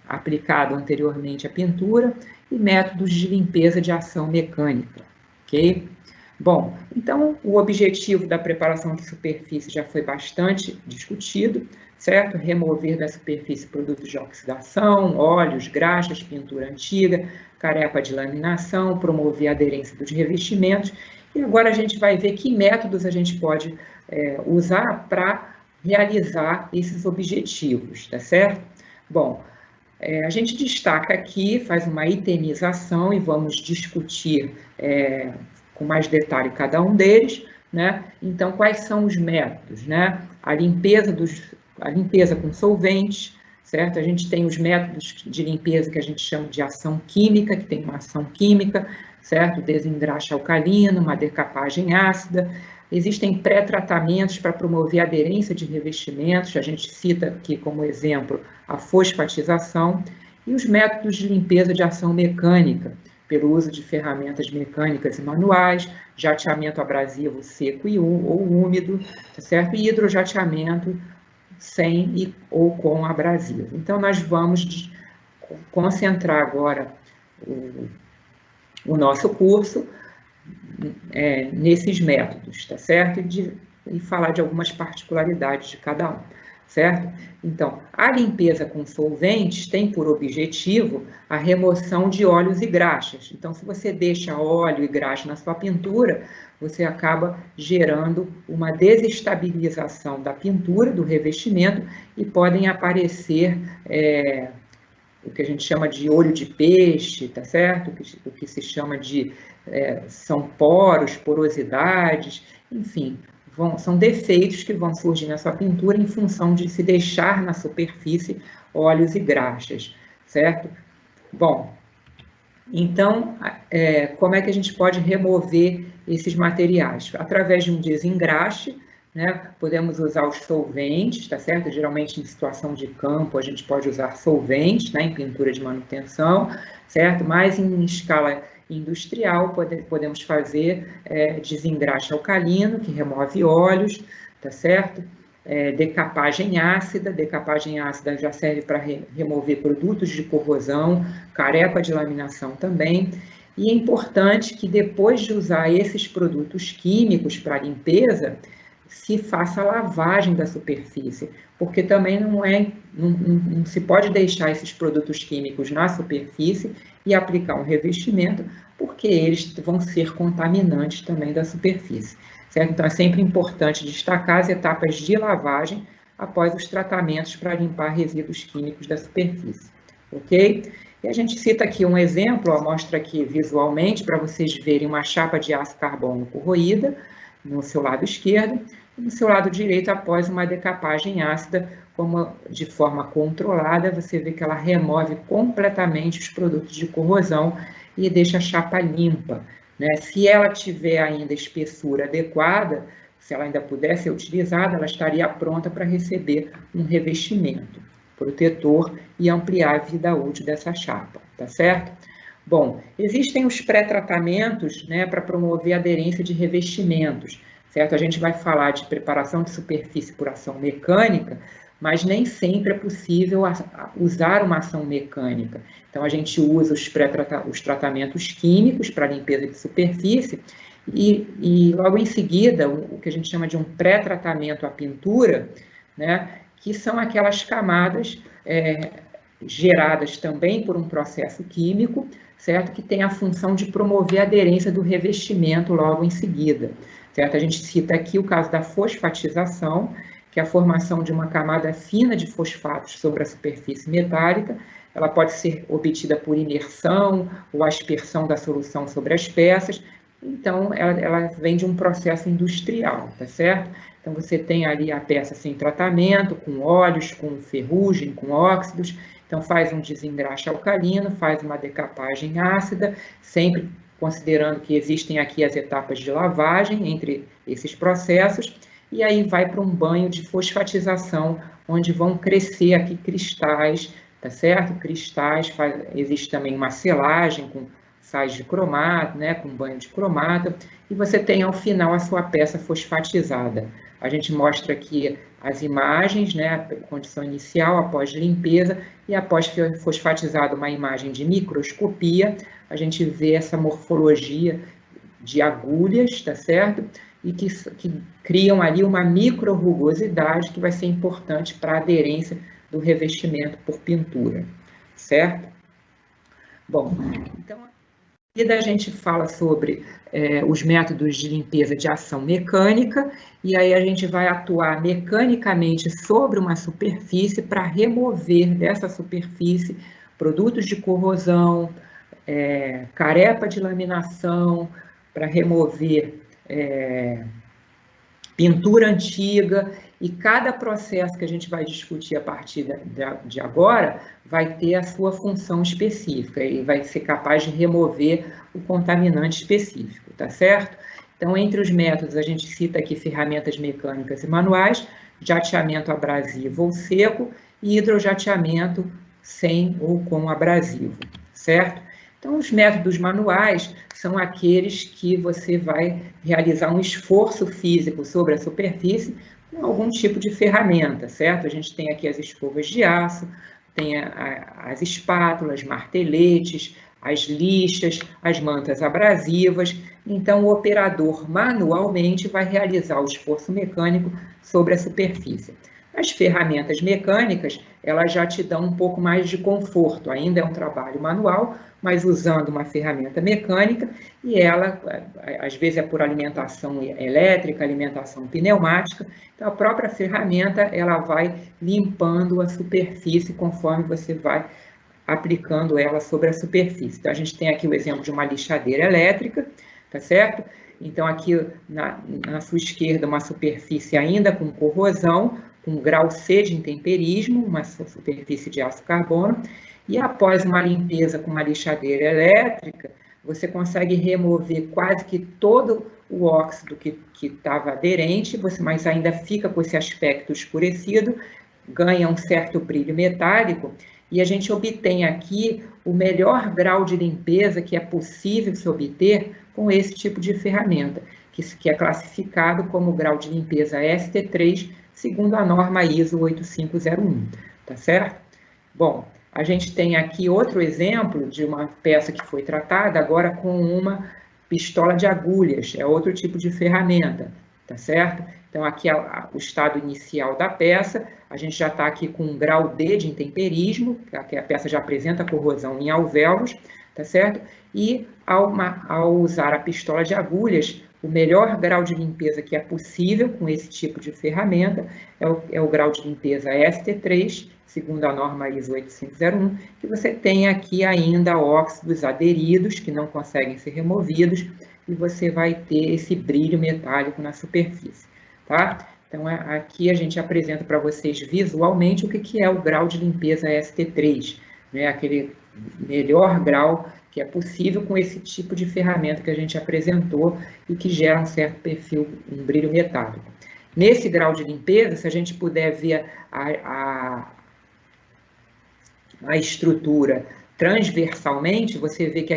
aplicado anteriormente à pintura, e métodos de limpeza de ação mecânica, ok? Bom, então, o objetivo da preparação de superfície já foi bastante discutido, certo? Remover da superfície produtos de oxidação, óleos, graxas, pintura antiga, carepa de laminação, promover a aderência dos revestimentos. E agora a gente vai ver que métodos a gente pode usar para realizar esses objetivos, tá certo? Bom, a gente destaca aqui, faz uma itemização e vamos discutir com mais detalhe cada um deles, né? Então, quais são os métodos, né? A limpeza com solventes, certo? A gente tem os métodos de limpeza que a gente chama de ação química, que tem uma ação química, certo? Desengraxe alcalino, uma decapagem ácida. Existem pré-tratamentos para promover a aderência de revestimentos, a gente cita aqui como exemplo a fosfatização, e os métodos de limpeza de ação mecânica, pelo uso de ferramentas mecânicas e manuais, jateamento abrasivo seco ou úmido, certo? E hidrojateamento sem ou com abrasivo. Então, nós vamos concentrar agora o nosso curso nesses métodos, tá certo? E falar de algumas particularidades de cada um, certo? Então, a limpeza com solventes tem por objetivo a remoção de óleos e graxas. Então, se você deixa óleo e graxa na sua pintura, você acaba gerando uma desestabilização da pintura, do revestimento, e podem aparecer o que a gente chama de olho de peixe, tá certo? O que se chama de são poros, porosidades, enfim, são defeitos que vão surgir na sua pintura em função de se deixar na superfície óleos e graxas, certo? Bom, então, como é que a gente pode remover esses materiais? Através de um desengraxe, né? Podemos usar os solventes, tá certo? Geralmente em situação de campo a gente pode usar solventes, né? Em pintura de manutenção, certo? Mas em escala industrial podemos fazer desengraxe alcalino, que remove óleos, tá certo? Decapagem ácida já serve para remover produtos de corrosão, carepa de laminação também. E é importante que depois de usar esses produtos químicos para limpeza, se faça a lavagem da superfície, porque também não se pode deixar esses produtos químicos na superfície e aplicar um revestimento, porque eles vão ser contaminantes também da superfície, certo? Então, é sempre importante destacar as etapas de lavagem após os tratamentos para limpar resíduos químicos da superfície, ok? E a gente cita aqui um exemplo, mostra aqui visualmente, para vocês verem uma chapa de aço carbono corroída, no seu lado esquerdo, e no seu lado direito, após uma decapagem ácida, de forma controlada, você vê que ela remove completamente os produtos de corrosão e deixa a chapa limpa, né? Se ela tiver ainda espessura adequada, se ela ainda puder ser utilizada, ela estaria pronta para receber um revestimento protetor e ampliar a vida útil dessa chapa, tá certo? Bom, existem os pré-tratamentos, né, para promover a aderência de revestimentos, certo? A gente vai falar de preparação de superfície por ação mecânica, mas nem sempre é possível usar uma ação mecânica. Então, a gente usa os tratamentos químicos para limpeza de superfície e logo em seguida, o que a gente chama de um pré-tratamento à pintura, né, que são aquelas camadas geradas também por um processo químico, certo? Que tem a função de promover a aderência do revestimento logo em seguida, certo? A gente cita aqui o caso da fosfatização, que é a formação de uma camada fina de fosfatos sobre a superfície metálica. Ela pode ser obtida por imersão ou aspersão da solução sobre as peças. Então, ela vem de um processo industrial, tá certo? Então, você tem ali a peça sem tratamento, com óleos, com ferrugem, com óxidos. Então, faz um desengraxe alcalino, faz uma decapagem ácida, sempre considerando que existem aqui as etapas de lavagem entre esses processos, e aí vai para um banho de fosfatização, onde vão crescer aqui cristais, tá certo? Cristais, existe também uma selagem com sais de cromato, né, com banho de cromato, e você tem ao final a sua peça fosfatizada. A gente mostra aqui as imagens, né, a condição inicial, após limpeza, e após fosfatizado uma imagem de microscopia, a gente vê essa morfologia de agulhas, tá certo? E que criam ali uma micro-rugosidade que vai ser importante para a aderência do revestimento por pintura, certo? Bom, então, a gente fala sobre os métodos de limpeza de ação mecânica, e aí a gente vai atuar mecanicamente sobre uma superfície para remover dessa superfície produtos de corrosão, carepa de laminação, para remover pintura antiga, e cada processo que a gente vai discutir a partir de agora vai ter a sua função específica e vai ser capaz de remover o contaminante específico, tá certo? Então, entre os métodos, a gente cita aqui ferramentas mecânicas e manuais, jateamento abrasivo ou seco e hidrojateamento sem ou com abrasivo, certo? Então, os métodos manuais são aqueles que você vai realizar um esforço físico sobre a superfície com algum tipo de ferramenta, certo? A gente tem aqui as escovas de aço, tem as espátulas, marteletes, as lixas, as mantas abrasivas. Então, o operador manualmente vai realizar o esforço mecânico sobre a superfície. As ferramentas mecânicas, elas já te dão um pouco mais de conforto, ainda é um trabalho manual, mas usando uma ferramenta mecânica, e ela, às vezes, é por alimentação elétrica, alimentação pneumática, então a própria ferramenta, ela vai limpando a superfície conforme você vai aplicando ela sobre a superfície. Então, a gente tem aqui o exemplo de uma lixadeira elétrica, tá certo? Então, aqui na sua esquerda, uma superfície ainda com corrosão, com grau C de intemperismo, uma superfície de aço carbono, e após uma limpeza com uma lixadeira elétrica, você consegue remover quase que todo o óxido que estava aderente, mas ainda fica com esse aspecto escurecido, ganha um certo brilho metálico, e a gente obtém aqui o melhor grau de limpeza que é possível se obter com esse tipo de ferramenta, que é classificado como grau de limpeza ST3, segundo a norma ISO 8501, tá certo? Bom, a gente tem aqui outro exemplo de uma peça que foi tratada agora com uma pistola de agulhas, é outro tipo de ferramenta, tá certo? Então, aqui é o estado inicial da peça, a gente já está aqui com um grau D de intemperismo, que a peça já apresenta corrosão em alvéolos, tá certo? E ao usar a pistola de agulhas, o melhor grau de limpeza que é possível com esse tipo de ferramenta é o grau de limpeza ST3, segundo a norma ISO 8501, que você tem aqui ainda óxidos aderidos, que não conseguem ser removidos, e você vai ter esse brilho metálico na superfície, tá? Então, aqui a gente apresenta para vocês visualmente o que é o grau de limpeza ST3, né? Aquele melhor grau que é possível com esse tipo de ferramenta que a gente apresentou e que gera um certo perfil, um brilho metálico. Nesse grau de limpeza, se a gente puder ver a estrutura transversalmente, você vê que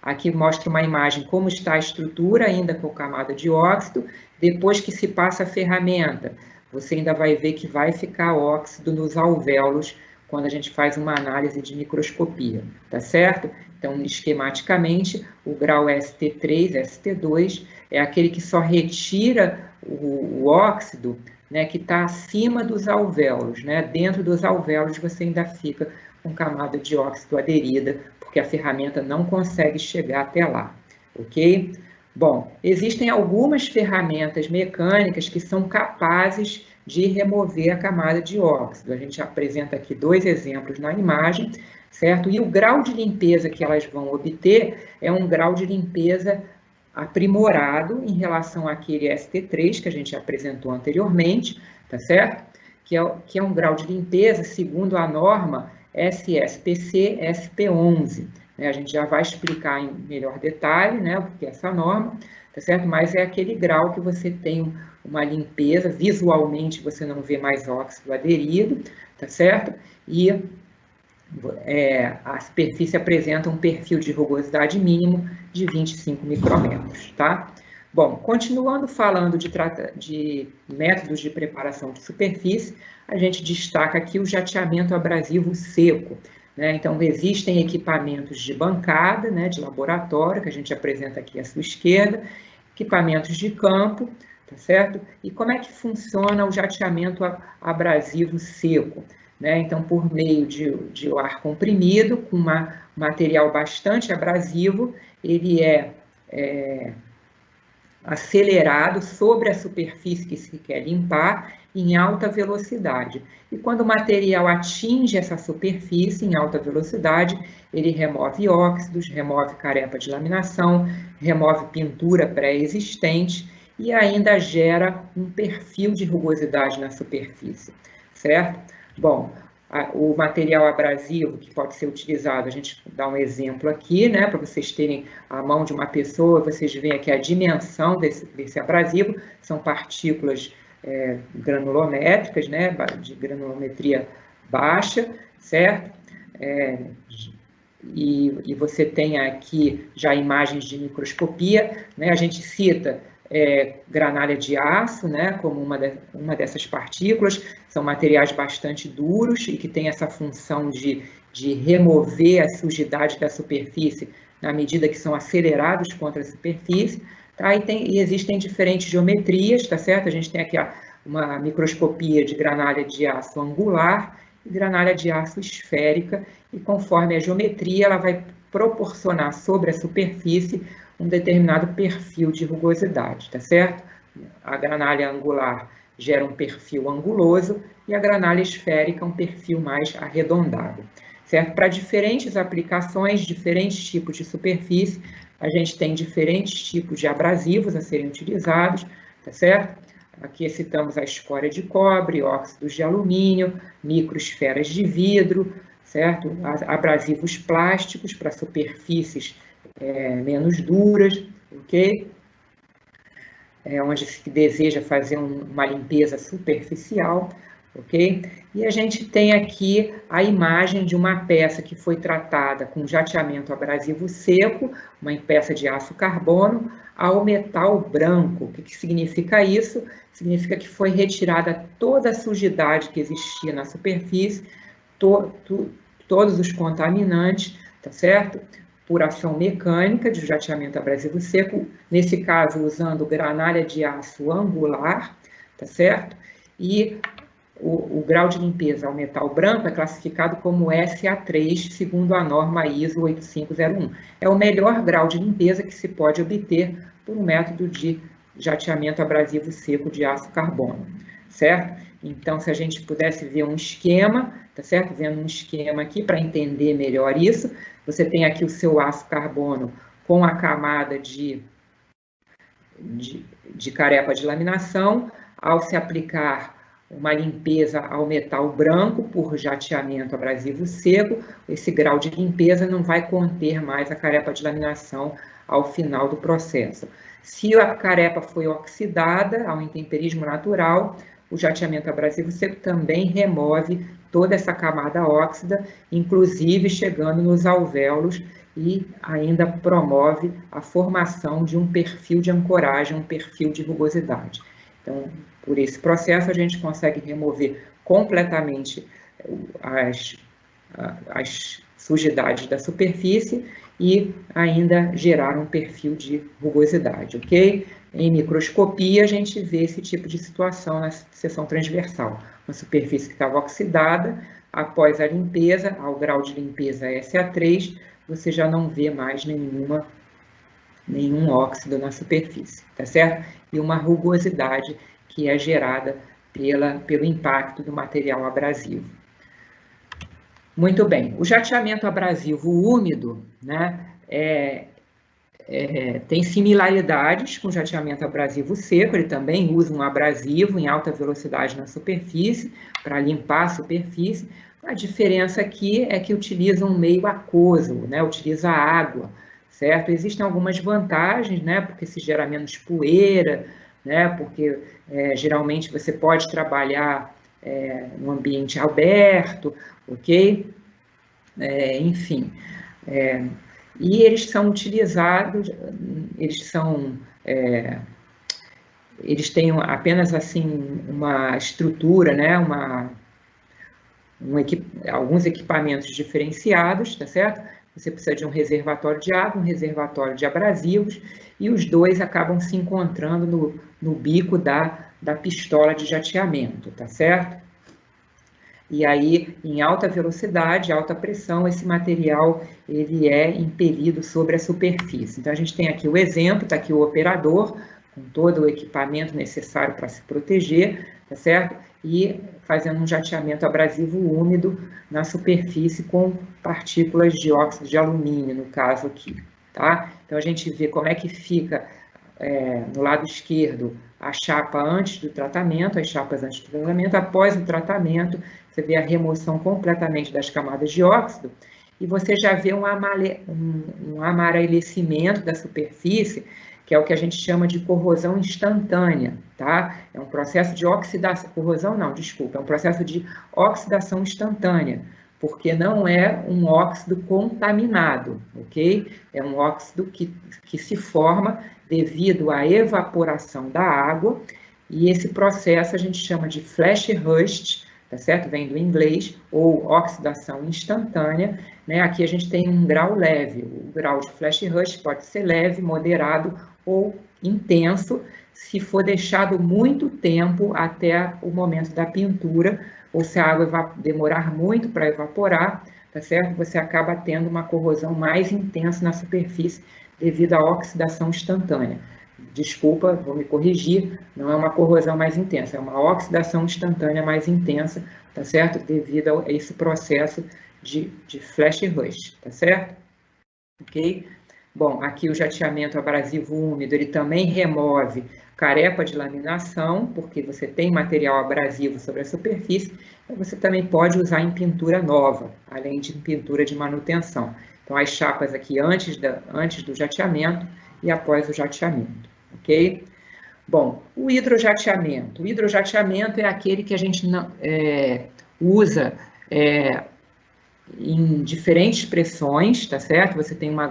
aqui mostra uma imagem como está a estrutura ainda com camada de óxido, depois que se passa a ferramenta, você ainda vai ver que vai ficar óxido nos alvéolos quando a gente faz uma análise de microscopia, tá certo? Então, esquematicamente, o grau ST3, ST2, é aquele que só retira o óxido né, que está acima dos alvéolos, né? Dentro dos alvéolos você ainda fica com camada de óxido aderida, porque a ferramenta não consegue chegar até lá, ok? Bom, existem algumas ferramentas mecânicas que são capazes de remover a camada de óxido. A gente apresenta aqui 2 exemplos na imagem, certo? E o grau de limpeza que elas vão obter é um grau de limpeza aprimorado em relação àquele ST3 que a gente apresentou anteriormente, tá certo? Que é um grau de limpeza segundo a norma SSPC SP11. Né? A gente já vai explicar em melhor detalhe, né, o que é essa norma, tá certo? Mas é aquele grau que você tem uma limpeza, visualmente você não vê mais óxido aderido, tá certo? E a superfície apresenta um perfil de rugosidade mínimo de 25 micrômetros, tá? Bom, continuando falando de métodos de preparação de superfície, a gente destaca aqui o jateamento abrasivo seco, né? Então, existem equipamentos de bancada, né, de laboratório, que a gente apresenta aqui à sua esquerda, equipamentos de campo, tá certo? E como é que funciona o jateamento abrasivo seco? Né? Então, por meio de ar comprimido, com material bastante abrasivo, ele é acelerado sobre a superfície que se quer limpar em alta velocidade. E quando o material atinge essa superfície em alta velocidade, ele remove óxidos, remove carepa de laminação, remove pintura pré-existente e ainda gera um perfil de rugosidade na superfície, certo? Bom, o material abrasivo que pode ser utilizado, a gente dá um exemplo aqui, né, para vocês terem a mão de uma pessoa, vocês veem aqui a dimensão desse abrasivo, são partículas granulométricas, né, de granulometria baixa, certo? E você tem aqui já imagens de microscopia, né, a gente cita granalha de aço, né, como uma dessas partículas, são materiais bastante duros e que tem essa função de remover a sujidade da superfície na medida que são acelerados contra a superfície, tá? E existem diferentes geometrias, tá certo? A gente tem aqui uma microscopia de granalha de aço angular e granalha de aço esférica, e conforme a geometria, ela vai proporcionar sobre a superfície um determinado perfil de rugosidade, tá certo? A granalha angular gera um perfil anguloso e a granalha esférica um perfil mais arredondado, certo? Para diferentes aplicações, diferentes tipos de superfície, a gente tem diferentes tipos de abrasivos a serem utilizados, tá certo? Aqui citamos a escória de cobre, óxidos de alumínio, microesferas de vidro, certo? Abrasivos plásticos para superfícies menos duras, ok? Onde se deseja fazer uma limpeza superficial, ok? E a gente tem aqui a imagem de uma peça que foi tratada com jateamento abrasivo seco, uma peça de aço carbono, ao metal branco. O que significa isso? Significa que foi retirada toda a sujidade que existia na superfície, todos os contaminantes, tá certo? Por ação mecânica de jateamento abrasivo seco, nesse caso usando granalha de aço angular, tá certo? E o grau de limpeza ao metal branco é classificado como SA3, segundo a norma ISO 8501. É o melhor grau de limpeza que se pode obter por um método de jateamento abrasivo seco de aço carbono, certo? Então, se a gente pudesse ver um esquema, tá certo? Vendo um esquema aqui para entender melhor isso, você tem aqui o seu aço carbono com a camada de carepa de laminação. Ao se aplicar uma limpeza ao metal branco por jateamento abrasivo seco, esse grau de limpeza não vai conter mais a carepa de laminação ao final do processo. Se a carepa foi oxidada ao intemperismo natural, o jateamento abrasivo seco também remove toda essa camada óxida, inclusive chegando nos alvéolos, e ainda promove a formação de um perfil de ancoragem, um perfil de rugosidade. Então, por esse processo, a gente consegue remover completamente as sujidades da superfície e ainda gerar um perfil de rugosidade, ok? Em microscopia, a gente vê esse tipo de situação na seção transversal. Uma superfície que estava oxidada, após a limpeza, ao grau de limpeza SA3, você já não vê mais nenhum óxido na superfície, tá certo? E uma rugosidade que é gerada pelo impacto do material abrasivo. Muito bem, o jateamento abrasivo úmido, né, tem similaridades com o jateamento abrasivo seco, ele também usa um abrasivo em alta velocidade na superfície, para limpar a superfície. A diferença aqui é que utiliza um meio aquoso, né, utiliza água, certo? Existem algumas vantagens, né, porque se gera menos poeira, né, porque geralmente você pode trabalhar no ambiente aberto, ok? Enfim, e eles são utilizados, eles têm apenas assim uma estrutura, né, alguns equipamentos diferenciados, tá certo? Você precisa de um reservatório de água, um reservatório de abrasivos, e os dois acabam se encontrando no bico da pistola de jateamento, tá certo? E aí, em alta velocidade, alta pressão, esse material ele é impelido sobre a superfície. Então, a gente tem aqui o exemplo, está aqui o operador, com todo o equipamento necessário para se proteger, tá certo? E fazendo um jateamento abrasivo úmido na superfície com partículas de óxido de alumínio, no caso aqui, tá? Então, a gente vê como é que fica no lado esquerdo a chapa antes do tratamento, as chapas antes do tratamento. Após o tratamento, você vê a remoção completamente das camadas de óxido e você já vê um amarelecimento da superfície, que é o que a gente chama de corrosão instantânea, tá? É um processo de oxidação, corrosão não, desculpa, é um processo de oxidação instantânea, porque não é um óxido contaminado, ok? É um óxido que se forma devido à evaporação da água, e esse processo a gente chama de flash rust, tá certo? Vem do inglês, ou oxidação instantânea, né? Aqui a gente tem um grau leve, o grau de flash rust pode ser leve, moderado ou intenso, se for deixado muito tempo até o momento da pintura, ou se a água demorar muito para evaporar, tá certo? Você acaba tendo uma corrosão mais intensa na superfície devido à oxidação instantânea. Desculpa, vou me corrigir, não é uma corrosão mais intensa, é uma oxidação instantânea mais intensa, tá certo? Devido a esse processo de flash rust, tá certo? Ok? Bom, aqui o jateamento abrasivo úmido, ele também remove carepa de laminação, porque você tem material abrasivo sobre a superfície, então você também pode usar em pintura nova, além de pintura de manutenção. Então, as chapas aqui antes do jateamento e após o jateamento, ok? Bom, o hidrojateamento. O hidrojateamento é aquele que a gente usa em diferentes pressões, tá certo? Você tem uma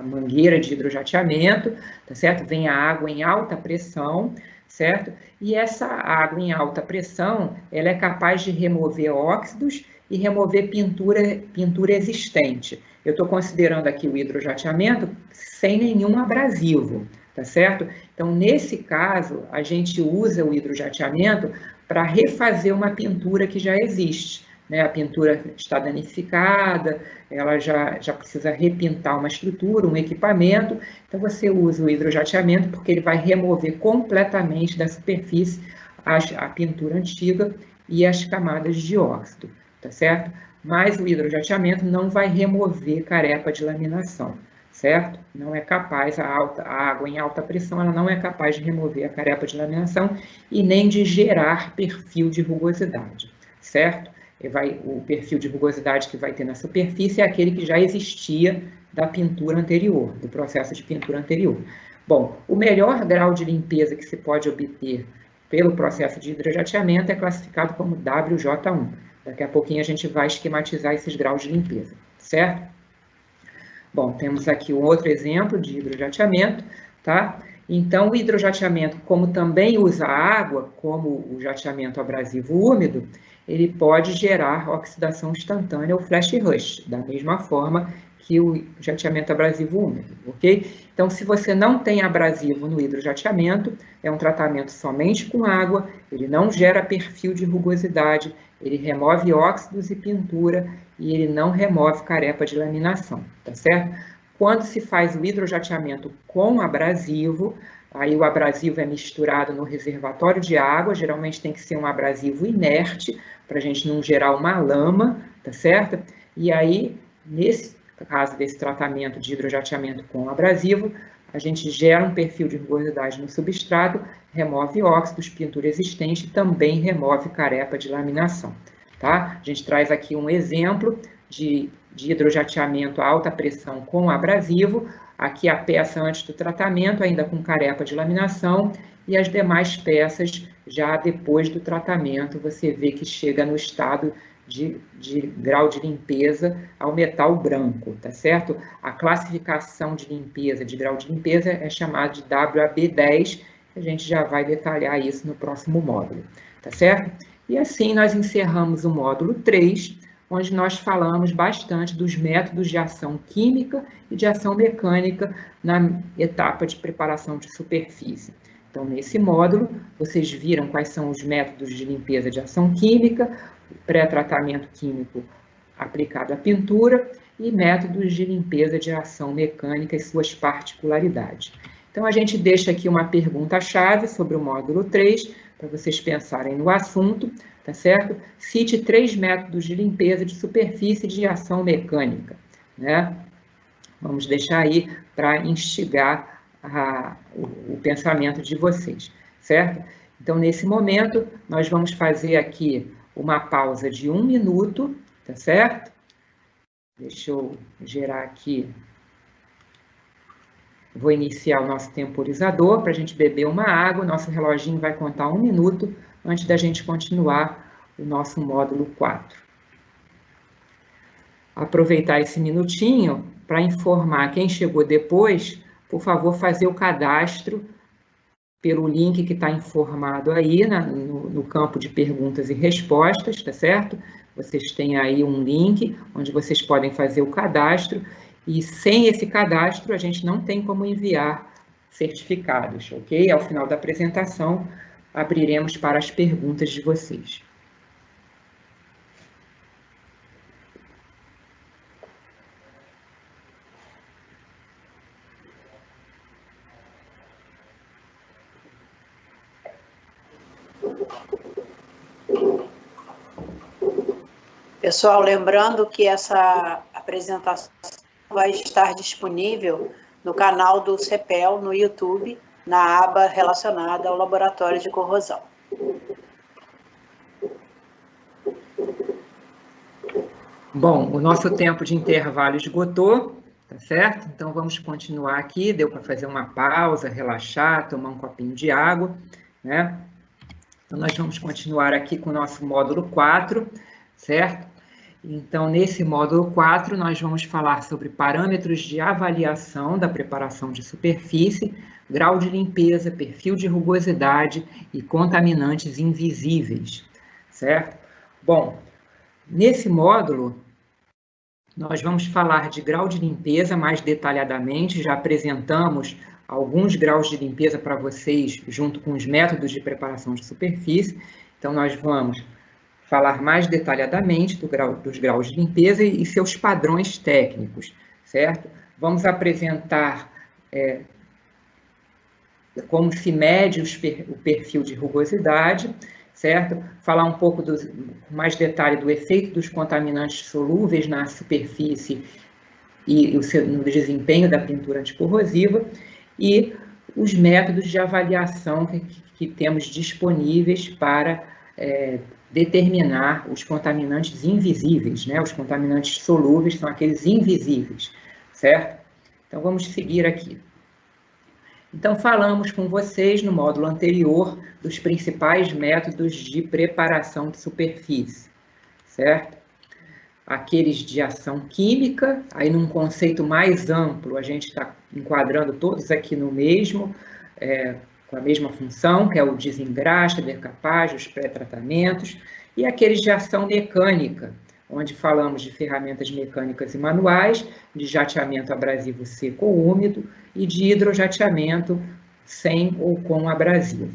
mangueira de hidrojateamento, tá certo? Vem a água em alta pressão, certo? E essa água em alta pressão, ela é capaz de remover óxidos e remover pintura existente. Eu estou considerando aqui o hidrojateamento sem nenhum abrasivo, tá certo? Então, nesse caso, a gente usa o hidrojateamento para refazer uma pintura que já existe. A pintura está danificada, ela já precisa repintar uma estrutura, um equipamento, então você usa o hidrojateamento porque ele vai remover completamente da superfície a pintura antiga e as camadas de óxido, tá certo? Mas o hidrojateamento não vai remover carepa de laminação, certo? Não é capaz, a água em alta pressão, ela não é capaz de remover a carepa de laminação e nem de gerar perfil de rugosidade, certo? O perfil de rugosidade que vai ter na superfície é aquele que já existia da pintura anterior, do processo de pintura anterior. Bom, o melhor grau de limpeza que se pode obter pelo processo de hidrojateamento é classificado como WJ1. Daqui a pouquinho a gente vai esquematizar esses graus de limpeza, certo? Bom, temos aqui um outro exemplo de hidrojateamento, tá? Então, o hidrojateamento, como também usa água, como o jateamento abrasivo úmido, ele pode gerar oxidação instantânea ou flash rush, da mesma forma que o jateamento abrasivo úmido, ok? Então, se você não tem abrasivo no hidrojateamento, é um tratamento somente com água, ele não gera perfil de rugosidade, ele remove óxidos e pintura e ele não remove carepa de laminação, tá certo? Quando se faz o hidrojateamento com abrasivo, aí o abrasivo é misturado no reservatório de água, geralmente tem que ser um abrasivo inerte, para a gente não gerar uma lama, tá certo? E aí, nesse caso desse tratamento de hidrojateamento com abrasivo, a gente gera um perfil de rugosidade no substrato, remove óxidos, pintura existente e também remove carepa de laminação, tá? A gente traz aqui um exemplo de hidrojateamento a alta pressão com abrasivo, aqui a peça antes do tratamento, ainda com carepa de laminação, e as demais peças já depois do tratamento, você vê que chega no estado de grau de limpeza ao metal branco, tá certo? A classificação de limpeza, de grau de limpeza, é chamada de WAB10, a gente já vai detalhar isso no próximo módulo, tá certo? E assim nós encerramos o módulo 3, onde nós falamos bastante dos métodos de ação química e de ação mecânica na etapa de preparação de superfície. Então, nesse módulo, vocês viram quais são os métodos de limpeza de ação química, pré-tratamento químico aplicado à pintura e métodos de limpeza de ação mecânica e suas particularidades. Então, a gente deixa aqui uma pergunta-chave sobre o módulo 3, para vocês pensarem no assunto, tá certo? Cite 3 métodos de limpeza de superfície de ação mecânica, né? Vamos deixar aí para instigar o pensamento de vocês, certo? Então, nesse momento, nós vamos fazer aqui uma pausa de 1 minuto, tá certo? Deixa eu gerar aqui. Vou iniciar o nosso temporizador para a gente beber uma água. Nosso reloginho vai contar 1 minuto antes da gente continuar o nosso módulo 4. Aproveitar esse minutinho para informar quem chegou depois, por favor, fazer o cadastro pelo link que está informado aí no campo de perguntas e respostas, tá certo? Vocês têm aí um link onde vocês podem fazer o cadastro e sem esse cadastro a gente não tem como enviar certificados, ok? Ao final da apresentação, abriremos para as perguntas de vocês. Pessoal, lembrando que essa apresentação vai estar disponível no canal do CEPEL, no YouTube, na aba relacionada ao laboratório de corrosão. Bom, o nosso tempo de intervalo esgotou, tá certo? Então, vamos continuar aqui. Deu para fazer uma pausa, relaxar, tomar um copinho de água, né? Então, nós vamos continuar aqui com o nosso módulo 4, certo? Então, nesse módulo 4, nós vamos falar sobre parâmetros de avaliação da preparação de superfície, grau de limpeza, perfil de rugosidade e contaminantes invisíveis, certo? Bom, nesse módulo, nós vamos falar de grau de limpeza mais detalhadamente, já apresentamos alguns graus de limpeza para vocês, junto com os métodos de preparação de superfície. Então, nós vamos falar mais detalhadamente dos graus de limpeza e seus padrões técnicos, certo? Vamos apresentar como se mede o perfil de rugosidade, certo? Falar um pouco mais detalhe do efeito dos contaminantes solúveis na superfície e no desempenho da pintura anticorrosiva e os métodos de avaliação que temos disponíveis para determinar os contaminantes invisíveis, né? Os contaminantes solúveis são aqueles invisíveis, certo? Então, vamos seguir aqui. Então, falamos com vocês no módulo anterior dos principais métodos de preparação de superfície, certo? Aqueles de ação química, aí num conceito mais amplo, a gente está enquadrando todos aqui no mesmo, com a mesma função, que é o desengraste, a decapagem, os pré-tratamentos. e aqueles de ação mecânica, onde falamos de ferramentas mecânicas e manuais, de jateamento abrasivo seco ou úmido e de hidrojateamento sem ou com abrasivo.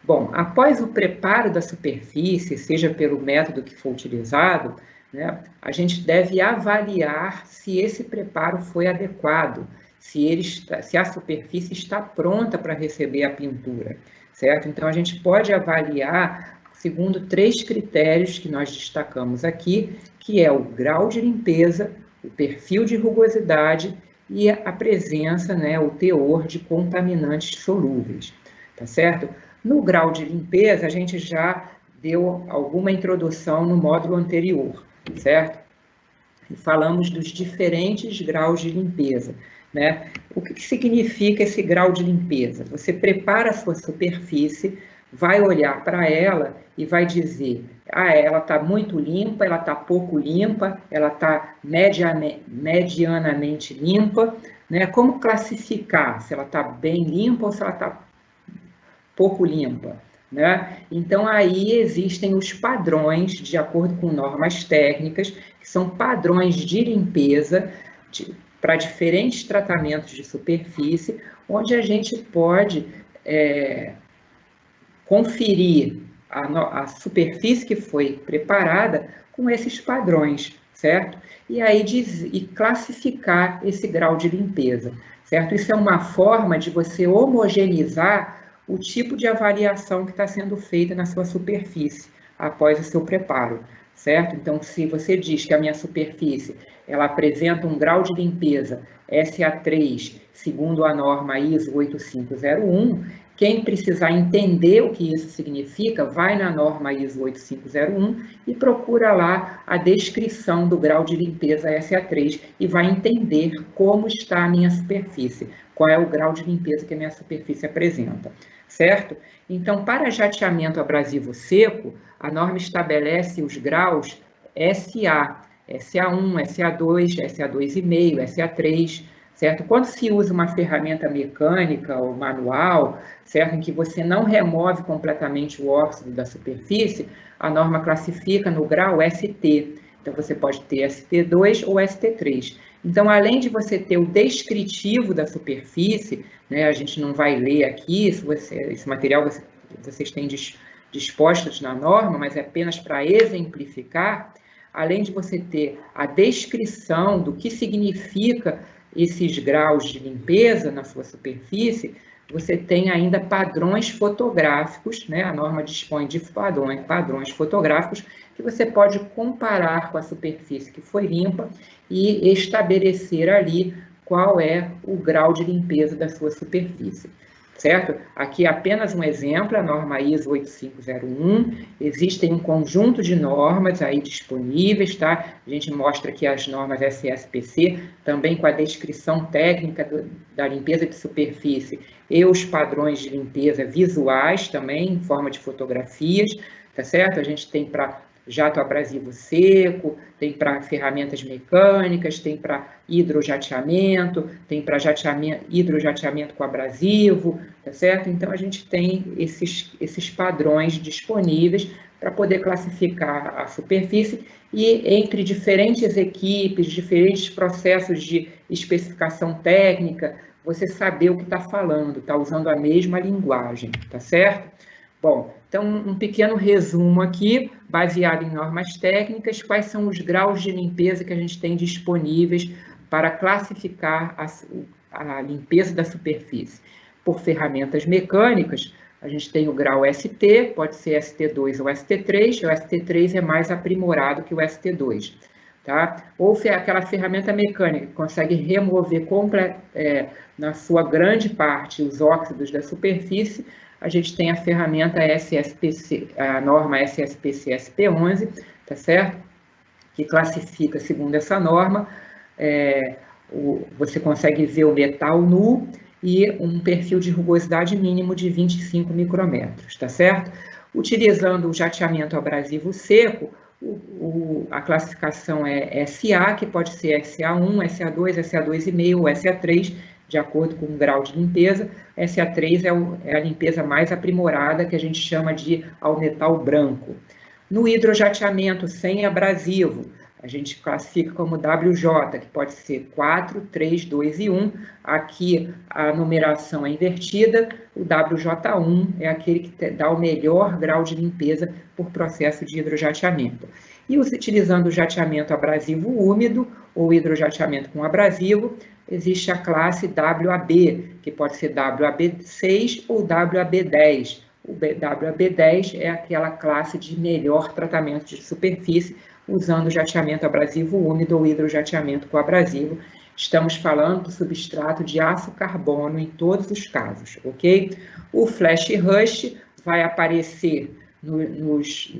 Bom, após o preparo da superfície, seja pelo método que for utilizado, né, a gente deve avaliar se esse preparo foi adequado, se a superfície está pronta para receber a pintura, certo? Então, a gente pode avaliar segundo 3 critérios que nós destacamos aqui, que é o grau de limpeza, o perfil de rugosidade e a presença, né, o teor de contaminantes solúveis, tá certo? No grau de limpeza, a gente já deu alguma introdução no módulo anterior, certo? E falamos dos diferentes graus de limpeza, né? O que significa esse grau de limpeza? Você prepara a sua superfície, vai olhar para ela e vai dizer, ela está muito limpa, ela está pouco limpa, ela está medianamente limpa, né? Como classificar se ela está bem limpa ou se ela está pouco limpa, né? Então, aí existem os padrões, de acordo com normas técnicas, que são padrões de limpeza para diferentes tratamentos de superfície, onde a gente pode conferir a superfície que foi preparada com esses padrões, certo? E aí classificar esse grau de limpeza, certo? Isso é uma forma de você homogeneizar o tipo de avaliação que está sendo feita na sua superfície após o seu preparo, certo? Então, se você diz que a minha superfície ela apresenta um grau de limpeza SA3, segundo a norma ISO 8501, quem precisar entender o que isso significa, vai na norma ISO 8501 e procura lá a descrição do grau de limpeza SA3 e vai entender como está a minha superfície, qual é o grau de limpeza que a minha superfície apresenta, certo? Então, para jateamento abrasivo seco, a norma estabelece os graus SA, SA1, SA2, SA2,5, SA3, certo? Quando se usa uma ferramenta mecânica ou manual, certo? Em que você não remove completamente o óxido da superfície, a norma classifica no grau ST. Então, você pode ter ST2 ou ST3. Então, além de você ter o descritivo da superfície, né, a gente não vai ler aqui, esse material vocês têm dispostos na norma, mas é apenas para exemplificar, além de você ter a descrição do que significa esses graus de limpeza na sua superfície, você tem ainda padrões fotográficos, né? A norma dispõe de padrões fotográficos que você pode comparar com a superfície que foi limpa e estabelecer ali qual é o grau de limpeza da sua superfície, certo? Aqui é apenas um exemplo, a norma ISO 8501, existem um conjunto de normas aí disponíveis, tá? A gente mostra aqui as normas SSPC, também com a descrição técnica da limpeza de superfície e os padrões de limpeza visuais também, em forma de fotografias, tá certo? A gente tem para jato abrasivo seco, tem para ferramentas mecânicas, tem para hidrojateamento, tem para hidrojateamento com abrasivo, tá certo? Então, a gente tem esses padrões disponíveis para poder classificar a superfície e entre diferentes equipes, diferentes processos de especificação técnica, você saber o que está falando, está usando a mesma linguagem, tá certo? Bom, então, um pequeno resumo aqui, baseado em normas técnicas, quais são os graus de limpeza que a gente tem disponíveis para classificar a limpeza da superfície. Por ferramentas mecânicas, a gente tem o grau ST, pode ser ST2 ou ST3, o ST3 é mais aprimorado que o ST2. Tá? Ou aquela ferramenta mecânica que consegue remover na sua grande parte os óxidos da superfície, a gente tem a ferramenta SSPC, a norma SSPC SP11, tá certo? Que classifica, segundo essa norma, você consegue ver o metal nu e um perfil de rugosidade mínimo de 25 micrômetros, tá certo? Utilizando o jateamento abrasivo seco, a classificação é SA, que pode ser SA1, SA2, SA2,5 ou SA3, de acordo com o grau de limpeza. SA3 é a limpeza mais aprimorada, que a gente chama de ao metal branco. No hidrojateamento sem abrasivo, a gente classifica como WJ, que pode ser 4, 3, 2 e 1. Aqui a numeração é invertida, o WJ1 é aquele que dá o melhor grau de limpeza por processo de hidrojateamento. E utilizando o jateamento abrasivo úmido ou hidrojateamento com abrasivo, existe a classe WAB, que pode ser WAB6 ou WAB10. O WAB10 é aquela classe de melhor tratamento de superfície, usando jateamento abrasivo úmido ou hidrojateamento com abrasivo. Estamos falando do substrato de aço carbono em todos os casos, ok? O flash rush vai aparecer nos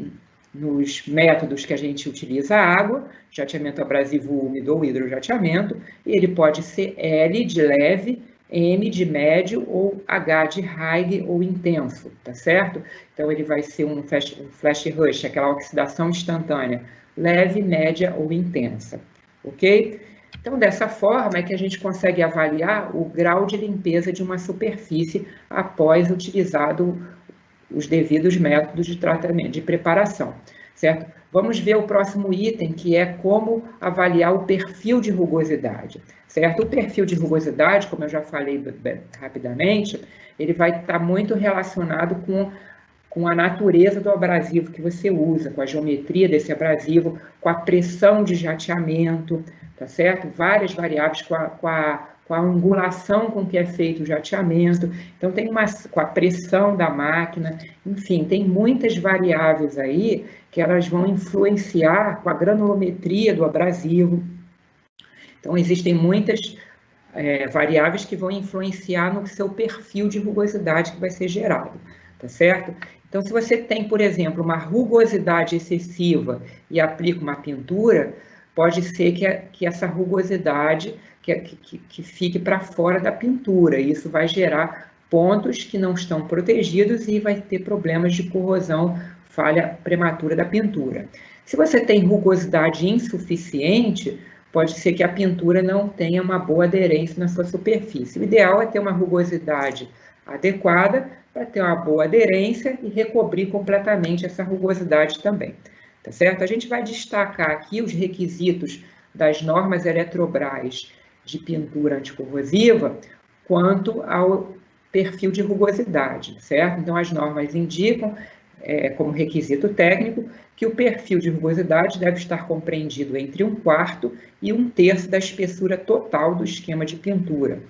métodos que a gente utiliza a água, jateamento abrasivo úmido ou hidrojateamento, e ele pode ser L de leve, M de médio ou H de high ou intenso, tá certo? Então ele vai ser um flash rush, aquela oxidação instantânea, leve, média ou intensa, ok? Então, dessa forma é que a gente consegue avaliar o grau de limpeza de uma superfície após utilizado os devidos métodos de tratamento, de preparação, certo? Vamos ver o próximo item, que é como avaliar o perfil de rugosidade, certo? O perfil de rugosidade, como eu já falei rapidamente, ele vai estar muito relacionado com a natureza do abrasivo que você usa, com a geometria desse abrasivo, com a pressão de jateamento, tá certo? Várias variáveis, com a angulação com que é feito o jateamento, então com a pressão da máquina, enfim, tem muitas variáveis aí que elas vão influenciar com a granulometria do abrasivo. Então, existem muitas variáveis que vão influenciar no seu perfil de rugosidade que vai ser gerado, tá certo? Então, se você tem, por exemplo, uma rugosidade excessiva e aplica uma pintura, pode ser que essa rugosidade que fique para fora da pintura. Isso vai gerar pontos que não estão protegidos e vai ter problemas de corrosão, falha prematura da pintura. Se você tem rugosidade insuficiente, pode ser que a pintura não tenha uma boa aderência na sua superfície. O ideal é ter uma rugosidade adequada para ter uma boa aderência e recobrir completamente essa rugosidade também, tá certo? A gente vai destacar aqui os requisitos das normas Eletrobras de pintura anticorrosiva quanto ao perfil de rugosidade, certo? Então, as normas indicam, como requisito técnico, que o perfil de rugosidade deve estar compreendido entre 1/4 e 1/3 da espessura total do esquema de pintura.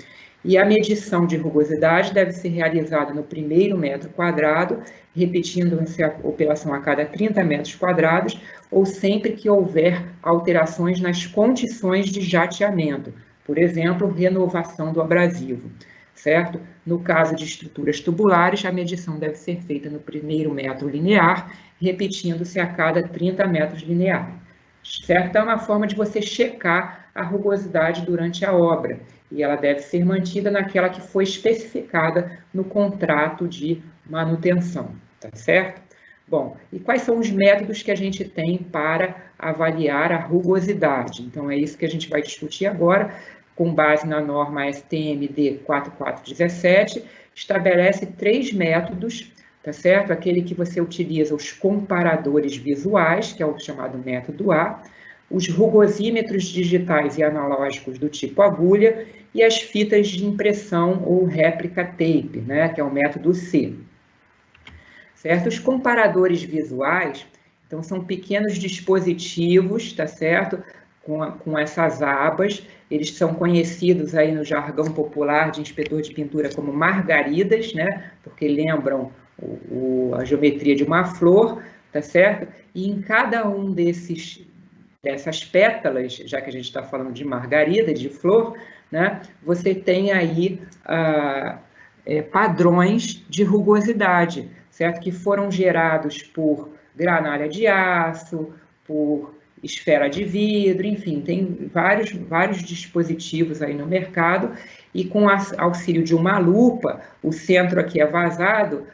E a medição de rugosidade deve ser realizada no primeiro metro quadrado, repetindo-se a operação a cada 30 metros quadrados, ou sempre que houver alterações nas condições de jateamento, por exemplo, renovação do abrasivo, certo? No caso de estruturas tubulares, a medição deve ser feita no primeiro metro linear, repetindo-se a cada 30 metros lineares, certo? É uma forma de você checar a rugosidade durante a obra, e ela deve ser mantida naquela que foi especificada no contrato de manutenção, tá certo? Bom, e quais são os métodos que a gente tem para avaliar a rugosidade? Então, é isso que a gente vai discutir agora, com base na norma STM-D 4417, estabelece 3 métodos, tá certo? Aquele que você utiliza os comparadores visuais, que é o chamado método A, os rugosímetros digitais e analógicos do tipo agulha e as fitas de impressão ou réplica tape, né, que é o método C. Certo? Os comparadores visuais, então, são pequenos dispositivos, tá certo? Com essas abas, eles são conhecidos aí no jargão popular de inspetor de pintura como margaridas, né? Porque lembram a geometria de uma flor, tá certo? E em cada um dessas pétalas, já que a gente está falando de margarida, de flor, né? Você tem aí padrões de rugosidade, certo? Que foram gerados por granalha de aço, por esfera de vidro, enfim, tem vários dispositivos aí no mercado, e com auxílio de uma lupa, o centro aqui é vazado,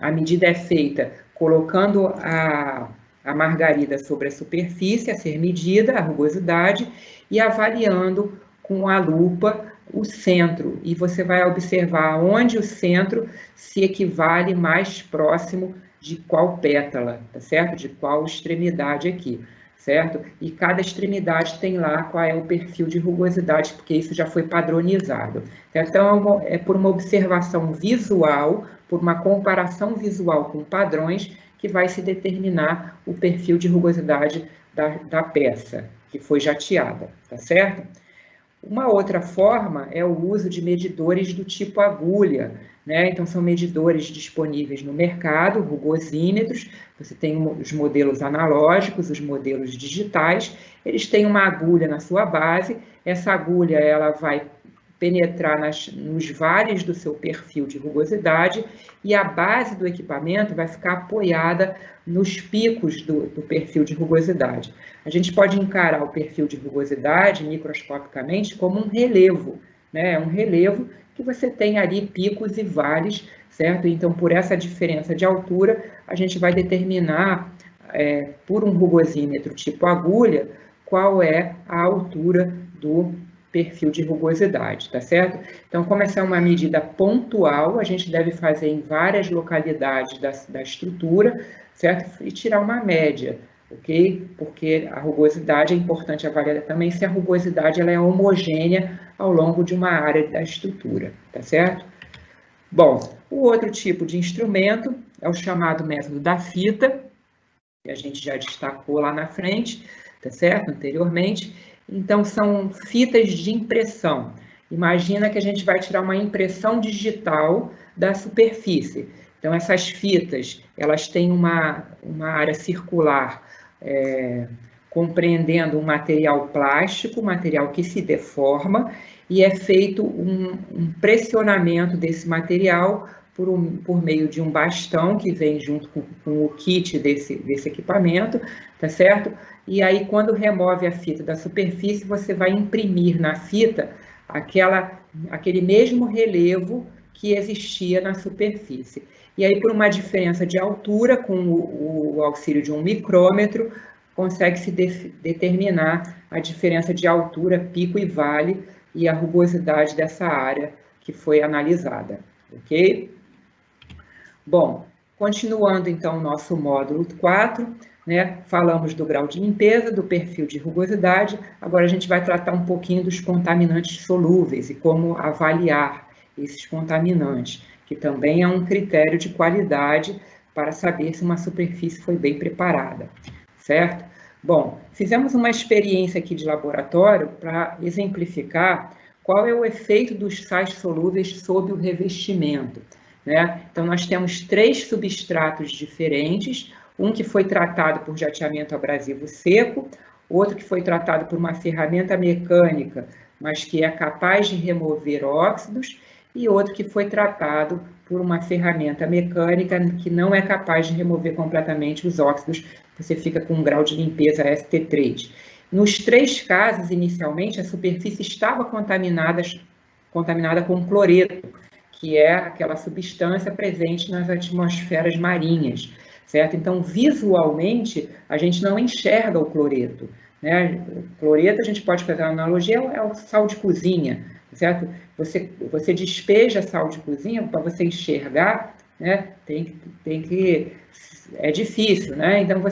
a medida é feita colocando a margarida sobre a superfície a ser medida, a rugosidade, e avaliando com a lupa o centro, e você vai observar onde o centro se equivale mais próximo de qual pétala, tá certo? De qual extremidade aqui, certo? E cada extremidade tem lá qual é o perfil de rugosidade, porque isso já foi padronizado. Então, é por uma observação visual, por uma comparação visual com padrões, que vai se determinar o perfil de rugosidade da peça que foi jateada, tá certo? Uma outra forma é o uso de medidores do tipo agulha, né? Então, são medidores disponíveis no mercado, rugosímetros. Você tem os modelos analógicos, os modelos digitais. Eles têm uma agulha na sua base. Essa agulha ela vai penetrar nos vales do seu perfil de rugosidade e a base do equipamento vai ficar apoiada nos picos do perfil de rugosidade. A gente pode encarar o perfil de rugosidade microscopicamente como um relevo, né? Um relevo que você tem ali picos e vales, certo? Então, por essa diferença de altura, a gente vai determinar, por um rugosímetro tipo agulha, qual é a altura do perfil de rugosidade, tá certo? Então, como essa é uma medida pontual, a gente deve fazer em várias localidades da estrutura, certo? E tirar uma média, ok? Porque a rugosidade é importante avaliar também se a rugosidade ela é homogênea ao longo de uma área da estrutura, tá certo? Bom, o outro tipo de instrumento é o chamado método da fita, que a gente já destacou lá na frente, tá certo? Anteriormente. Então, são fitas de impressão. Imagina que a gente vai tirar uma impressão digital da superfície. Então, essas fitas, elas têm uma área circular, compreendendo um material plástico, material que se deforma, e é feito um pressionamento desse material por meio de um bastão que vem junto com o kit desse equipamento, tá certo? E aí, quando remove a fita da superfície, você vai imprimir na fita aquele mesmo relevo que existia na superfície. E aí, por uma diferença de altura, com o auxílio de um micrômetro, consegue-se determinar a diferença de altura, pico e vale, e a rugosidade dessa área que foi analisada, ok? Bom, continuando então o nosso módulo 4, né, falamos do grau de limpeza, do perfil de rugosidade, agora a gente vai tratar um pouquinho dos contaminantes solúveis e como avaliar esses contaminantes, que também é um critério de qualidade para saber se uma superfície foi bem preparada, certo? Bom, fizemos uma experiência aqui de laboratório para exemplificar qual é o efeito dos sais solúveis sobre o revestimento, né? Então, nós temos 3 substratos diferentes, um que foi tratado por jateamento abrasivo seco, outro que foi tratado por uma ferramenta mecânica, mas que é capaz de remover óxidos, e outro que foi tratado por uma ferramenta mecânica que não é capaz de remover completamente os óxidos, você fica com um grau de limpeza ST3. Nos 3 casos, inicialmente, a superfície estava contaminada com cloreto, que é aquela substância presente nas atmosferas marinhas, certo? Então, visualmente, a gente não enxerga o cloreto, né? O cloreto, a gente pode fazer uma analogia, é o sal de cozinha, certo? Você despeja sal de cozinha para você enxergar, né? É difícil, né? Então,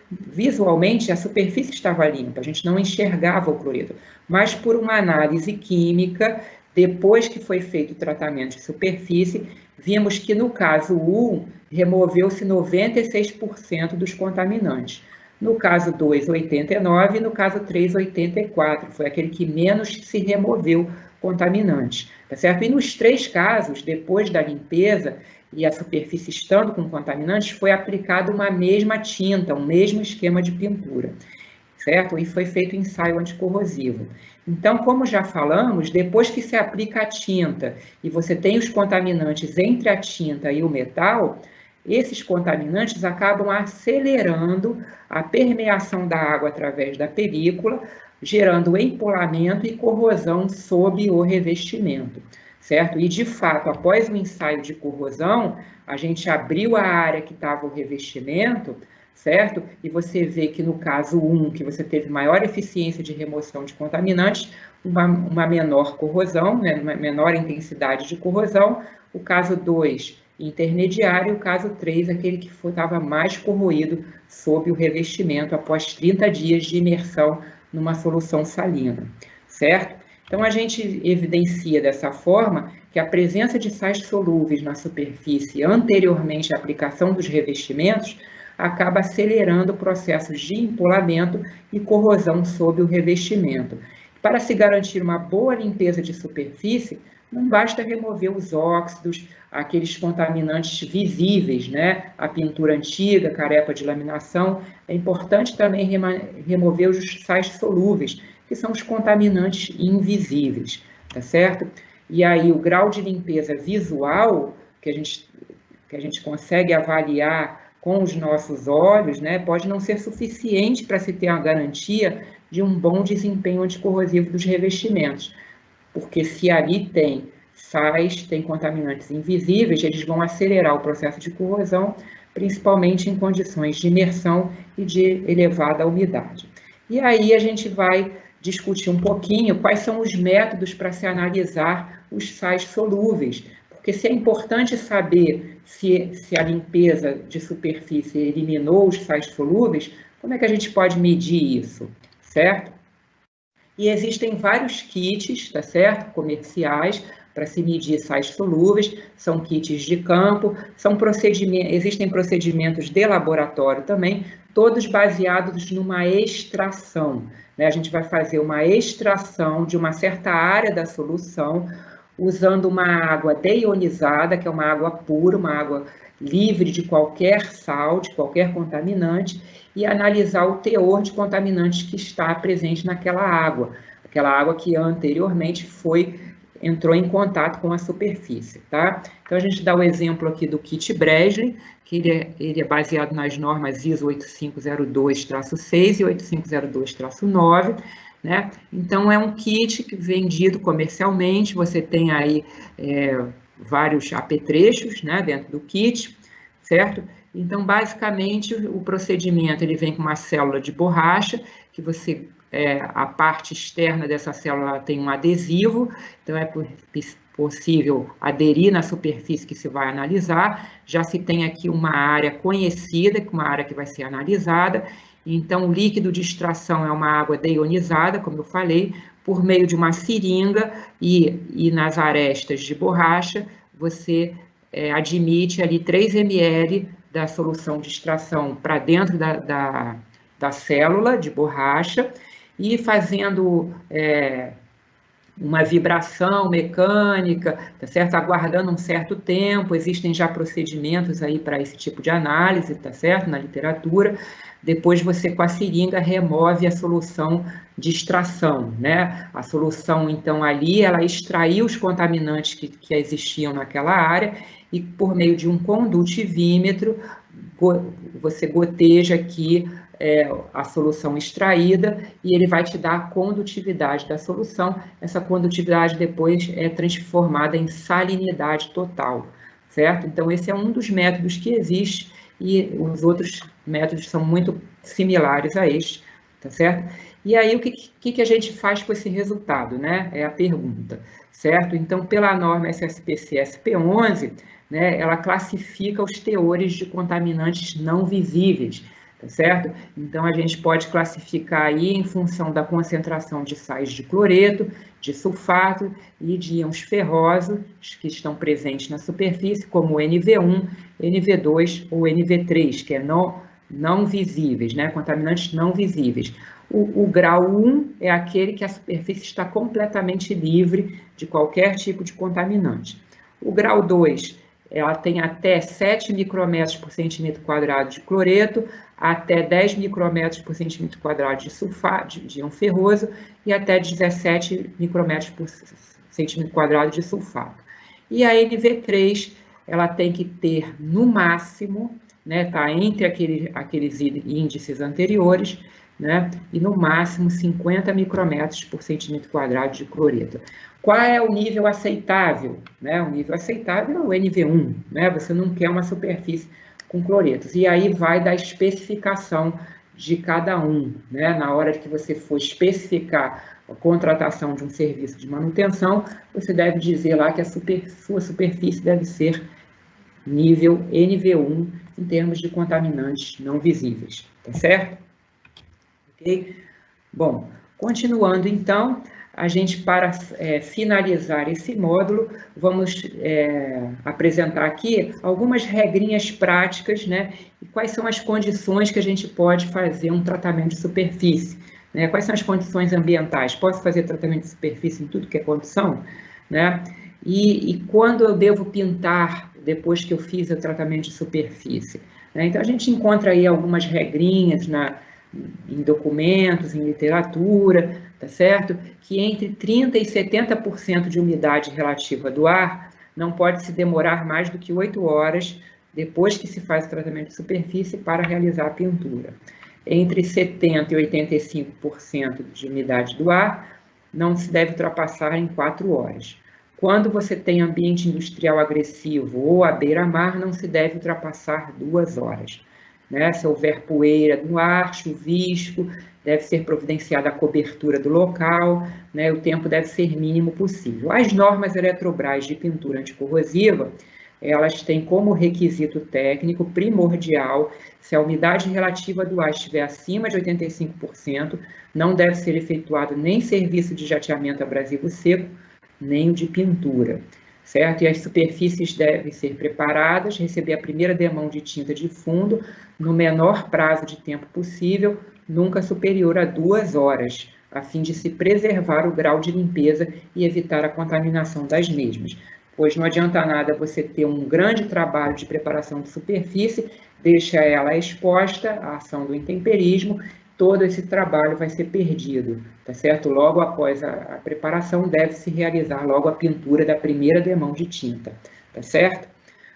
visualmente, a superfície estava limpa, a gente não enxergava o cloreto, mas por uma análise química, depois que foi feito o tratamento de superfície, vimos que no caso 1, removeu-se 96% dos contaminantes. No caso 2, 89%, e no caso 3, 84%. Foi aquele que menos se removeu contaminantes, tá certo? E nos 3 casos, depois da limpeza e a superfície estando com contaminantes, foi aplicada uma mesma tinta, um mesmo esquema de pintura, certo? E foi feito ensaio anticorrosivo. Então, como já falamos, depois que se aplica a tinta e você tem os contaminantes entre a tinta e o metal, esses contaminantes acabam acelerando a permeação da água através da película, gerando empolamento e corrosão sob o revestimento, certo? E, de fato, após o ensaio de corrosão, a gente abriu a área que estava o revestimento, certo? E você vê que no caso 1, que você teve maior eficiência de remoção de contaminantes, uma menor corrosão, né? Uma menor intensidade de corrosão. O caso 2 intermediário, e o caso 3, aquele que estava mais corroído sob o revestimento após 30 dias de imersão numa solução salina, certo? Então, a gente evidencia dessa forma que a presença de sais solúveis na superfície anteriormente à aplicação dos revestimentos acaba acelerando processos de empolamento e corrosão sob o revestimento. Para se garantir uma boa limpeza de superfície, não basta remover os óxidos, aqueles contaminantes visíveis, né? A pintura antiga, carepa de laminação. É importante também remover os sais solúveis, que são os contaminantes invisíveis, tá certo? E aí o grau de limpeza visual que a gente consegue avaliar com os nossos olhos, né, pode não ser suficiente para se ter a garantia de um bom desempenho anticorrosivo dos revestimentos, porque se ali tem sais, tem contaminantes invisíveis, eles vão acelerar o processo de corrosão, principalmente em condições de imersão e de elevada umidade. E aí a gente vai discutir um pouquinho quais são os métodos para se analisar os sais solúveis, porque se é importante saber se a limpeza de superfície eliminou os sais solúveis, como é que a gente pode medir isso, certo? E existem vários kits, tá certo? Comerciais, para se medir sais solúveis, são kits de campo, existem procedimentos de laboratório também, todos baseados numa extração, né? A gente vai fazer uma extração de uma certa área da solução, usando uma água deionizada, que é uma água pura, uma água livre de qualquer sal, de qualquer contaminante, e analisar o teor de contaminantes que está presente naquela água, aquela água que anteriormente entrou em contato com a superfície, tá? Então, a gente dá o exemplo aqui do kit Breslin, que ele é baseado nas normas ISO 8502-6 e 8502-9, né? Então, é um kit vendido comercialmente, você tem aí vários apetrechos, né, dentro do kit, certo? Então, basicamente, o procedimento, ele vem com uma célula de borracha, que a parte externa dessa célula tem um adesivo, então é possível aderir na superfície que se vai analisar, já se tem aqui uma área conhecida, uma área que vai ser analisada, então o líquido de extração é uma água deionizada, como eu falei, por meio de uma seringa e nas arestas de borracha, você admite ali 3 ml da solução de extração para dentro da célula de borracha, e fazendo uma vibração mecânica, tá certo? Aguardando um certo tempo, existem já procedimentos aí para esse tipo de análise, tá certo? Na literatura. Depois você, com a seringa, remove a solução de extração, né? A solução, então, ali, ela extraiu os contaminantes que existiam naquela área e, por meio de um condutivímetro, você goteja aqui a solução extraída e ele vai te dar a condutividade da solução. Essa condutividade depois é transformada em salinidade total, certo? Então, esse é um dos métodos que existe e os outros métodos são muito similares a este, tá certo? E aí, o que a gente faz com esse resultado, né? É a pergunta, certo? Então, pela norma SSPC SP11, né, ela classifica os teores de contaminantes não visíveis, tá certo? Então, a gente pode classificar aí em função da concentração de sais de cloreto, de sulfato e de íons ferrosos que estão presentes na superfície, como NV1, NV2 ou NV3, que é não visíveis, né? Contaminantes não visíveis. O grau 1 é aquele que a superfície está completamente livre de qualquer tipo de contaminante. O grau 2, ela tem até 7 micrometros por centímetro quadrado de cloreto, até 10 micrometros por centímetro quadrado de sulfato, de íon ferroso, e até 17 micrometros por centímetro quadrado de sulfato. E a NV3, ela tem que ter, no máximo, né, tá entre aqueles índices anteriores, né, e no máximo 50 micrometros por centímetro quadrado de cloreto. Qual é o nível aceitável? Né? O nível aceitável é o NV1, né? Você não quer uma superfície com cloretos. E aí vai da especificação de cada um, né? Na hora que você for especificar a contratação de um serviço de manutenção, você deve dizer lá que a sua superfície deve ser nível NV1 em termos de contaminantes não visíveis, tá certo? Ok? Bom, continuando então, a gente, para finalizar esse módulo, vamos apresentar aqui algumas regrinhas práticas, né? E quais são as condições que a gente pode fazer um tratamento de superfície, né? Quais são as condições ambientais? Posso fazer tratamento de superfície em tudo que é condição, né? E quando eu devo pintar depois que eu fiz o tratamento de superfície, né? Então, a gente encontra aí algumas regrinhas em documentos, em literatura, tá certo? Que entre 30% e 70% de umidade relativa do ar não pode se demorar mais do que 8 horas depois que se faz o tratamento de superfície para realizar a pintura. Entre 70% e 85% de umidade do ar não se deve ultrapassar em 4 horas. Quando você tem ambiente industrial agressivo ou à beira-mar, não se deve ultrapassar 2 horas. Né? Se houver poeira no ar, chuvisco, deve ser providenciada a cobertura do local, né? O tempo deve ser mínimo possível. As normas Eletrobras de pintura anticorrosiva, elas têm como requisito técnico primordial, se a umidade relativa do ar estiver acima de 85%, não deve ser efetuado nem serviço de jateamento abrasivo seco, nem o de pintura, certo? E as superfícies devem ser preparadas, receber a primeira demão de tinta de fundo no menor prazo de tempo possível, nunca superior a 2 horas, a fim de se preservar o grau de limpeza e evitar a contaminação das mesmas. Pois não adianta nada você ter um grande trabalho de preparação de superfície, deixa ela exposta à ação do intemperismo, todo esse trabalho vai ser perdido, tá certo? Logo após a preparação, deve-se realizar logo a pintura da primeira demão de tinta, tá certo?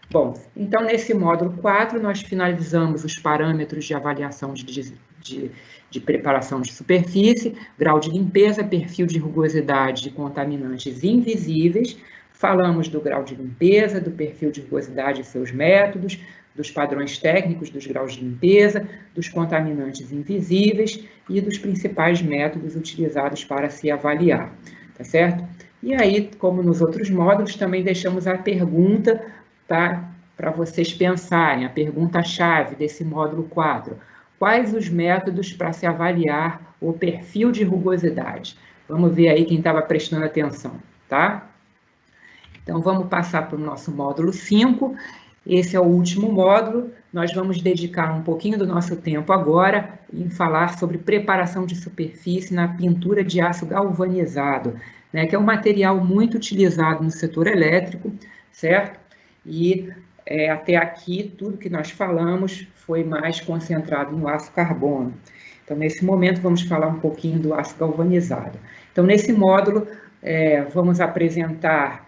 Bom, então nesse módulo 4, nós finalizamos os parâmetros de avaliação de preparação de superfície, grau de limpeza, perfil de rugosidade de contaminantes invisíveis, falamos do grau de limpeza, do perfil de rugosidade e seus métodos, dos padrões técnicos dos graus de limpeza, dos contaminantes invisíveis e dos principais métodos utilizados para se avaliar, tá certo? E aí, como nos outros módulos, também deixamos a pergunta, tá, para vocês pensarem, a pergunta-chave desse módulo 4. Quais os métodos para se avaliar o perfil de rugosidade? Vamos ver aí quem estava prestando atenção, tá? Então, vamos passar para o nosso módulo 5. Esse é o último módulo. Nós vamos dedicar um pouquinho do nosso tempo agora em falar sobre preparação de superfície na pintura de aço galvanizado, né, que é um material muito utilizado no setor elétrico, certo? E até aqui, tudo que nós falamos foi mais concentrado no aço carbono. Então, nesse momento, vamos falar um pouquinho do aço galvanizado. Então, nesse módulo, vamos apresentar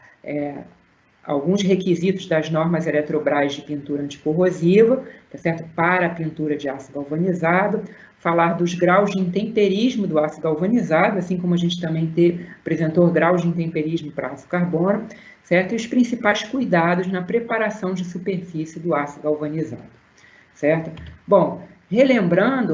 alguns requisitos das normas Eletrobras de pintura anticorrosiva, tá certo? Para a pintura de aço galvanizado, falar dos graus de intemperismo do aço galvanizado, assim como a gente também apresentou graus de intemperismo para aço carbono, certo? E os principais cuidados na preparação de superfície do aço galvanizado, certo? Bom, relembrando,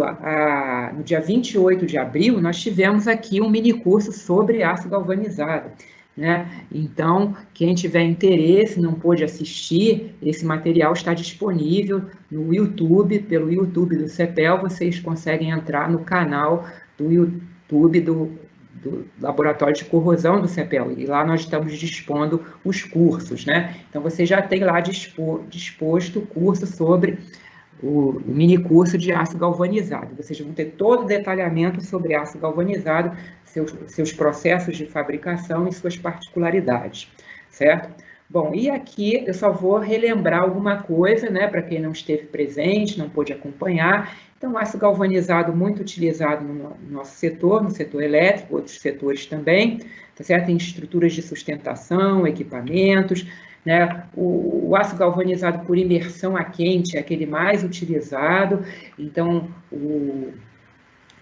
no dia 28 de abril, nós tivemos aqui um mini curso sobre aço galvanizado, né? Então, quem tiver interesse, não pôde assistir, esse material está disponível no YouTube, pelo YouTube do CEPEL, vocês conseguem entrar no canal do YouTube do Laboratório de Corrosão do CEPEL, e lá nós estamos dispondo os cursos, né? Então, você já tem lá disposto o curso sobre o mini curso de aço galvanizado. Vocês vão ter todo o detalhamento sobre aço galvanizado, seus processos de fabricação e suas particularidades, certo? Bom, e aqui eu só vou relembrar alguma coisa, né, para quem não esteve presente, não pôde acompanhar. Então, aço galvanizado muito utilizado no nosso setor, no setor elétrico, outros setores também, tá certo? Em estruturas de sustentação, equipamentos, né? O aço galvanizado por imersão a quente é aquele mais utilizado. Então,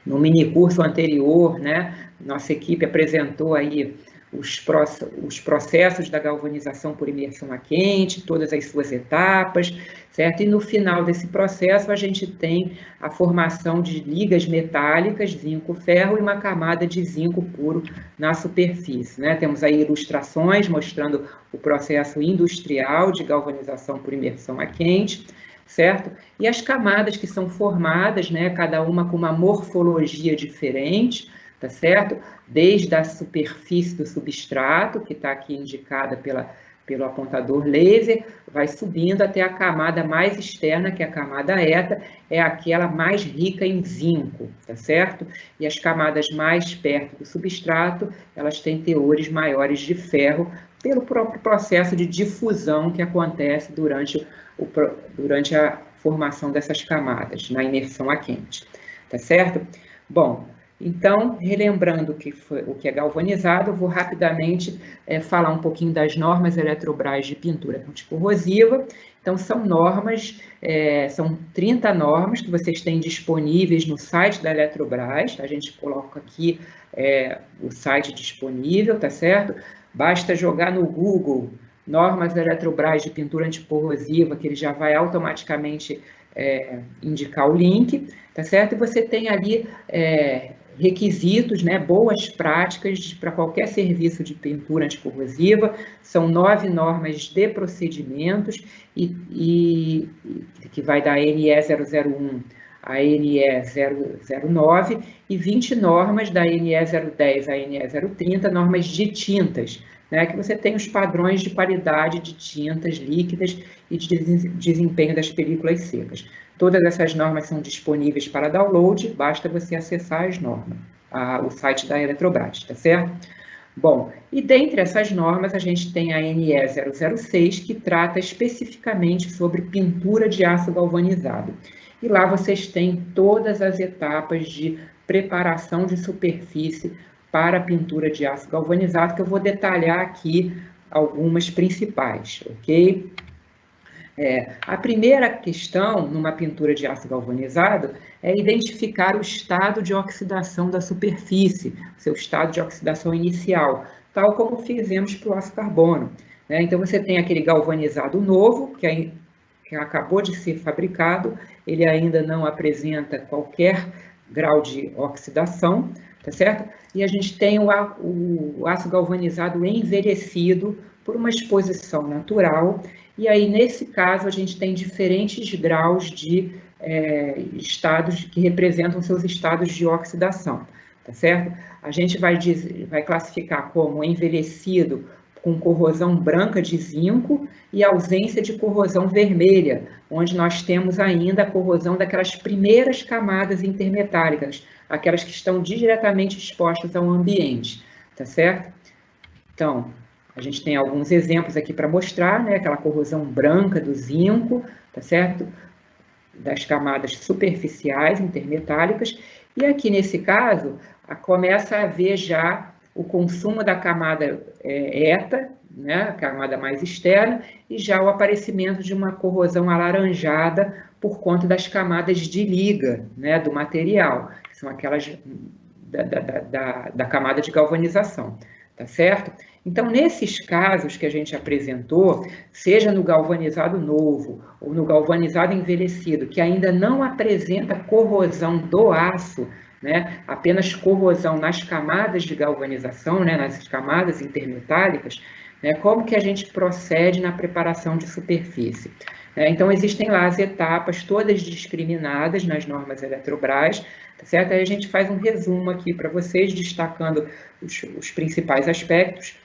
no mini curso anterior, né, nossa equipe apresentou aí os processos da galvanização por imersão a quente, todas as suas etapas, certo? E no final desse processo a gente tem a formação de ligas metálicas, zinco-ferro, e uma camada de zinco puro na superfície, né? Temos aí ilustrações mostrando o processo industrial de galvanização por imersão a quente, certo? E as camadas que são formadas, né, cada uma com uma morfologia diferente, tá certo? Desde a superfície do substrato, que está aqui indicada pelo apontador laser, vai subindo até a camada mais externa, que é a camada eta, é aquela mais rica em zinco, tá certo? E as camadas mais perto do substrato, elas têm teores maiores de ferro, pelo próprio processo de difusão que acontece durante a formação dessas camadas, na imersão a quente, tá certo? Bom, então, relembrando o que é galvanizado, eu vou rapidamente falar um pouquinho das normas Eletrobras de pintura anticorrosiva. Então, são normas, são 30 normas que vocês têm disponíveis no site da Eletrobras. A gente coloca aqui o site disponível, tá certo? Basta jogar no Google normas Eletrobras de pintura anticorrosiva, que ele já vai automaticamente indicar o link, tá certo? E você tem ali requisitos, né, boas práticas para qualquer serviço de pintura anticorrosiva. São 9 normas de procedimentos, e que vai da NE 001 a NE 009, e 20 normas da NE 010 a NE 030, normas de tintas, né, que você tem os padrões de qualidade de tintas líquidas e de desempenho das películas secas. Todas essas normas são disponíveis para download, basta você acessar as normas, o site da Eletrobras, tá certo? Bom, e dentre essas normas a gente tem a NE 006, que trata especificamente sobre pintura de aço galvanizado. E lá vocês têm todas as etapas de preparação de superfície para a pintura de aço galvanizado, que eu vou detalhar aqui algumas principais, ok? A primeira questão numa pintura de aço galvanizado é identificar o estado de oxidação da superfície, seu estado de oxidação inicial, tal como fizemos para o aço carbono, né? Então, você tem aquele galvanizado novo, que acabou de ser fabricado, ele ainda não apresenta qualquer grau de oxidação, tá certo? E a gente tem o aço galvanizado envelhecido por uma exposição natural. E aí, nesse caso, a gente tem diferentes graus de estados que representam seus estados de oxidação, tá certo? A gente vai classificar como envelhecido com corrosão branca de zinco e ausência de corrosão vermelha, onde nós temos ainda a corrosão daquelas primeiras camadas intermetálicas, aquelas que estão diretamente expostas ao ambiente, tá certo? Então, a gente tem alguns exemplos aqui para mostrar, né? Aquela corrosão branca do zinco, tá certo? Das camadas superficiais intermetálicas. E aqui, nesse caso, começa a haver já o consumo da camada eta, né? A camada mais externa, e já o aparecimento de uma corrosão alaranjada por conta das camadas de liga, né? Do material, que são aquelas da camada de galvanização, tá certo? Então, nesses casos que a gente apresentou, seja no galvanizado novo ou no galvanizado envelhecido, que ainda não apresenta corrosão do aço, né, apenas corrosão nas camadas de galvanização, né, nas camadas intermetálicas, né, como que a gente procede na preparação de superfície? Então, existem lá as etapas todas discriminadas nas normas Eletrobras, tá certo? Aí a gente faz um resumo aqui para vocês, destacando os principais aspectos,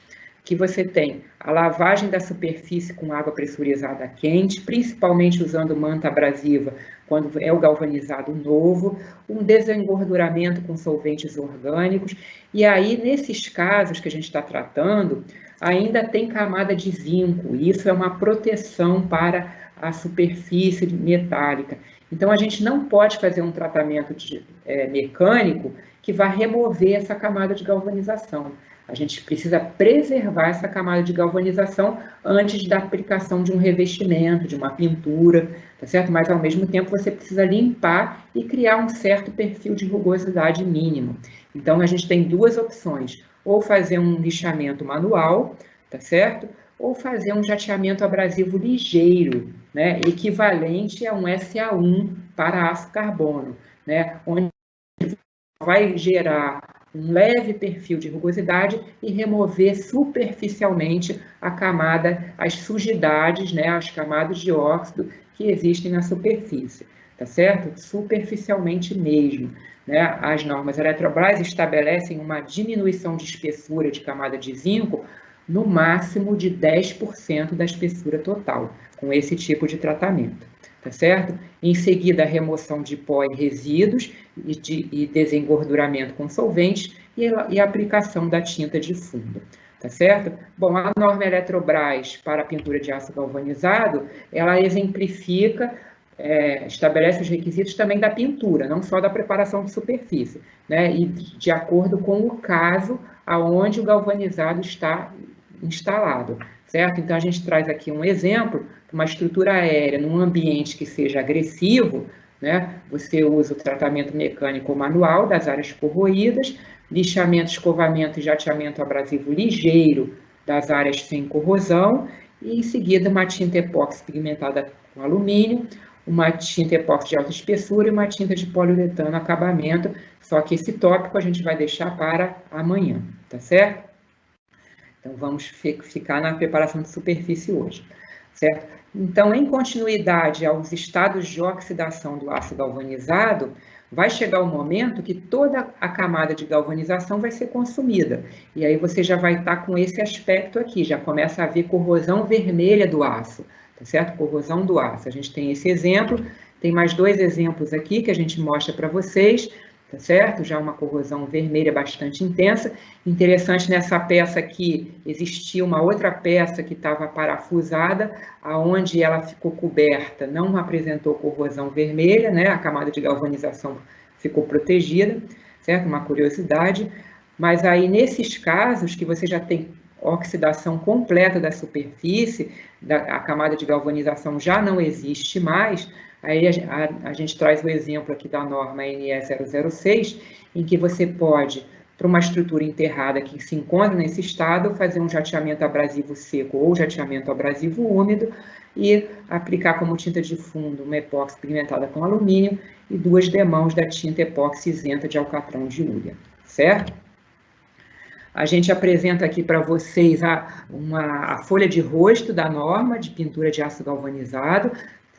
que você tem a lavagem da superfície com água pressurizada quente, principalmente usando manta abrasiva quando é o galvanizado novo, um desengorduramento com solventes orgânicos, e aí, nesses casos que a gente está tratando, ainda tem camada de zinco, e isso é uma proteção para a superfície metálica. Então, a gente não pode fazer um tratamento mecânico que vá remover essa camada de galvanização. A gente precisa preservar essa camada de galvanização antes da aplicação de um revestimento, de uma pintura, tá certo? Mas, ao mesmo tempo, você precisa limpar e criar um certo perfil de rugosidade mínimo. Então, a gente tem duas opções. ou fazer um lixamento manual, tá certo? Ou fazer um jateamento abrasivo ligeiro, né, equivalente a um SA1 para aço carbono, né, onde vai gerar um leve perfil de rugosidade e remover superficialmente a camada, as sujidades, né, as camadas de óxido que existem na superfície, tá certo? Superficialmente mesmo, né? As normas Eletrobras estabelecem uma diminuição de espessura de camada de zinco no máximo de 10% da espessura total, com esse tipo de tratamento, tá certo? Em seguida, a remoção de pó e resíduos e desengorduramento com solventes e a aplicação da tinta de fundo, tá certo? Bom, a norma Eletrobras para a pintura de aço galvanizado, ela exemplifica, estabelece os requisitos também da pintura, não só da preparação de superfície, né? E de acordo com o caso aonde o galvanizado está instalado, certo? Então, a gente traz aqui um exemplo, uma estrutura aérea num ambiente que seja agressivo, né? Você usa o tratamento mecânico ou manual das áreas corroídas, lixamento, escovamento e jateamento abrasivo ligeiro das áreas sem corrosão, e em seguida uma tinta epóxi pigmentada com alumínio, uma tinta epóxi de alta espessura e uma tinta de poliuretano acabamento, só que esse tópico a gente vai deixar para amanhã, tá certo? Então, vamos ficar na preparação de superfície hoje, certo? Então, em continuidade aos estados de oxidação do aço galvanizado, vai chegar o momento que toda a camada de galvanização vai ser consumida. E aí você já vai estar com esse aspecto aqui, já começa a haver corrosão vermelha do aço, tá certo? Corrosão do aço. A gente tem esse exemplo, tem mais 2 exemplos aqui que a gente mostra para vocês, tá certo? Já uma corrosão vermelha bastante intensa. Interessante, nessa peça aqui, existia uma outra peça que estava parafusada, aonde ela ficou coberta, não apresentou corrosão vermelha, né? A camada de galvanização ficou protegida, certo? Uma curiosidade. Mas aí, nesses casos, que você já tem oxidação completa da superfície, a camada de galvanização já não existe mais, aí a gente traz o exemplo aqui da norma NE 006, em que você pode, para uma estrutura enterrada que se encontra nesse estado, fazer um jateamento abrasivo seco ou jateamento abrasivo úmido e aplicar como tinta de fundo uma epóxi pigmentada com alumínio e 2 demãos da tinta epóxi isenta de alcatrão de hulha, certo? A gente apresenta aqui para vocês a folha de rosto da norma de pintura de aço galvanizado,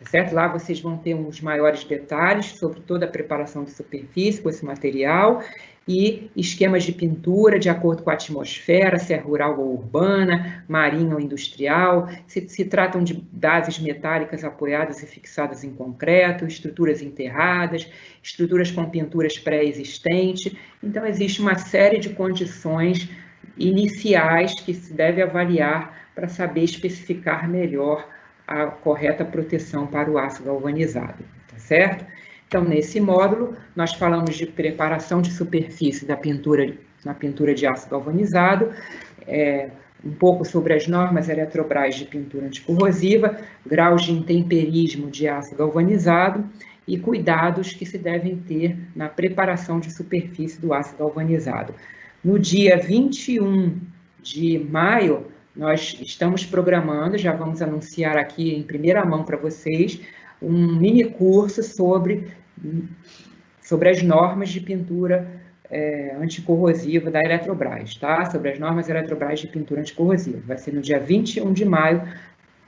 certo? Lá vocês vão ter uns maiores detalhes sobre toda a preparação de superfície com esse material e esquemas de pintura de acordo com a atmosfera, se é rural ou urbana, marinha ou industrial, se tratam de bases metálicas apoiadas e fixadas em concreto, estruturas enterradas, estruturas com pinturas pré-existentes. Então, existe uma série de condições iniciais que se deve avaliar para saber especificar melhor a correta proteção para o aço galvanizado, tá certo? Então, nesse módulo, nós falamos de preparação de superfície na pintura de aço galvanizado, um pouco sobre as normas Eletrobras de pintura anticorrosiva, graus de intemperismo de aço galvanizado e cuidados que se devem ter na preparação de superfície do aço galvanizado. No dia 21 de maio, nós estamos programando, já vamos anunciar aqui em primeira mão para vocês, um mini curso sobre as normas de pintura anticorrosiva da Eletrobras, tá? Sobre as normas Eletrobras de pintura anticorrosiva. Vai ser no dia 21 de maio,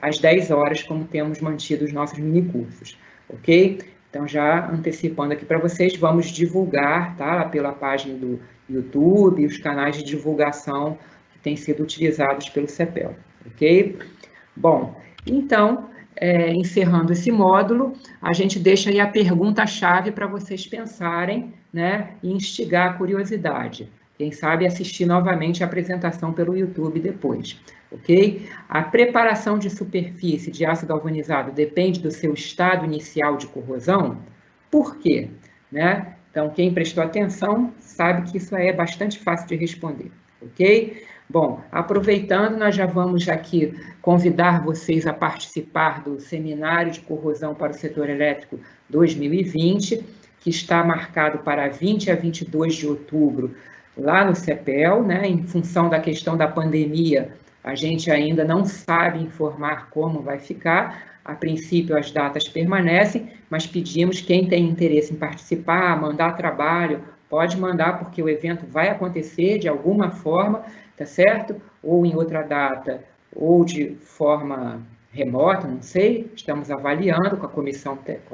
às 10 horas, como temos mantido os nossos mini cursos, ok? Então, já antecipando aqui para vocês, vamos divulgar, tá? Pela página do YouTube, os canais de divulgação que têm sido utilizados pelo CEPEL, ok? Bom, então, encerrando esse módulo, a gente deixa aí a pergunta-chave para vocês pensarem, né, e instigar a curiosidade. Quem sabe assistir novamente a apresentação pelo YouTube depois, ok? A preparação de superfície de aço galvanizado depende do seu estado inicial de corrosão? Por quê? Né? Então, quem prestou atenção sabe que isso é bastante fácil de responder, ok? Bom, aproveitando, nós já vamos aqui convidar vocês a participar do Seminário de Corrosão para o Setor Elétrico 2020, que está marcado para 20 a 22 de outubro, lá no CEPEL, né? Em função da questão da pandemia, a gente ainda não sabe informar como vai ficar. A princípio, as datas permanecem, mas pedimos quem tem interesse em participar, mandar trabalho, pode mandar, porque o evento vai acontecer de alguma forma, tá certo? Ou em outra data, ou de forma remota, não sei, estamos avaliando com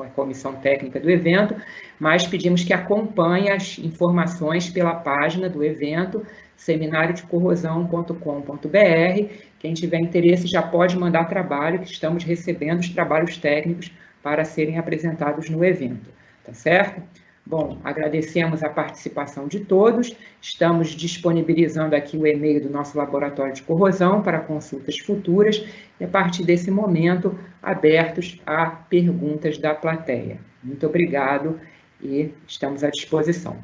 a comissão técnica do evento, mas pedimos que acompanhe as informações pela página do evento, seminariodecorrosão.com.br. Quem tiver interesse já pode mandar trabalho, que estamos recebendo os trabalhos técnicos para serem apresentados no evento, tá certo? Bom, agradecemos a participação de todos, estamos disponibilizando aqui o e-mail do nosso laboratório de corrosão para consultas futuras e, a partir desse momento, abertos a perguntas da plateia. Muito obrigado e estamos à disposição.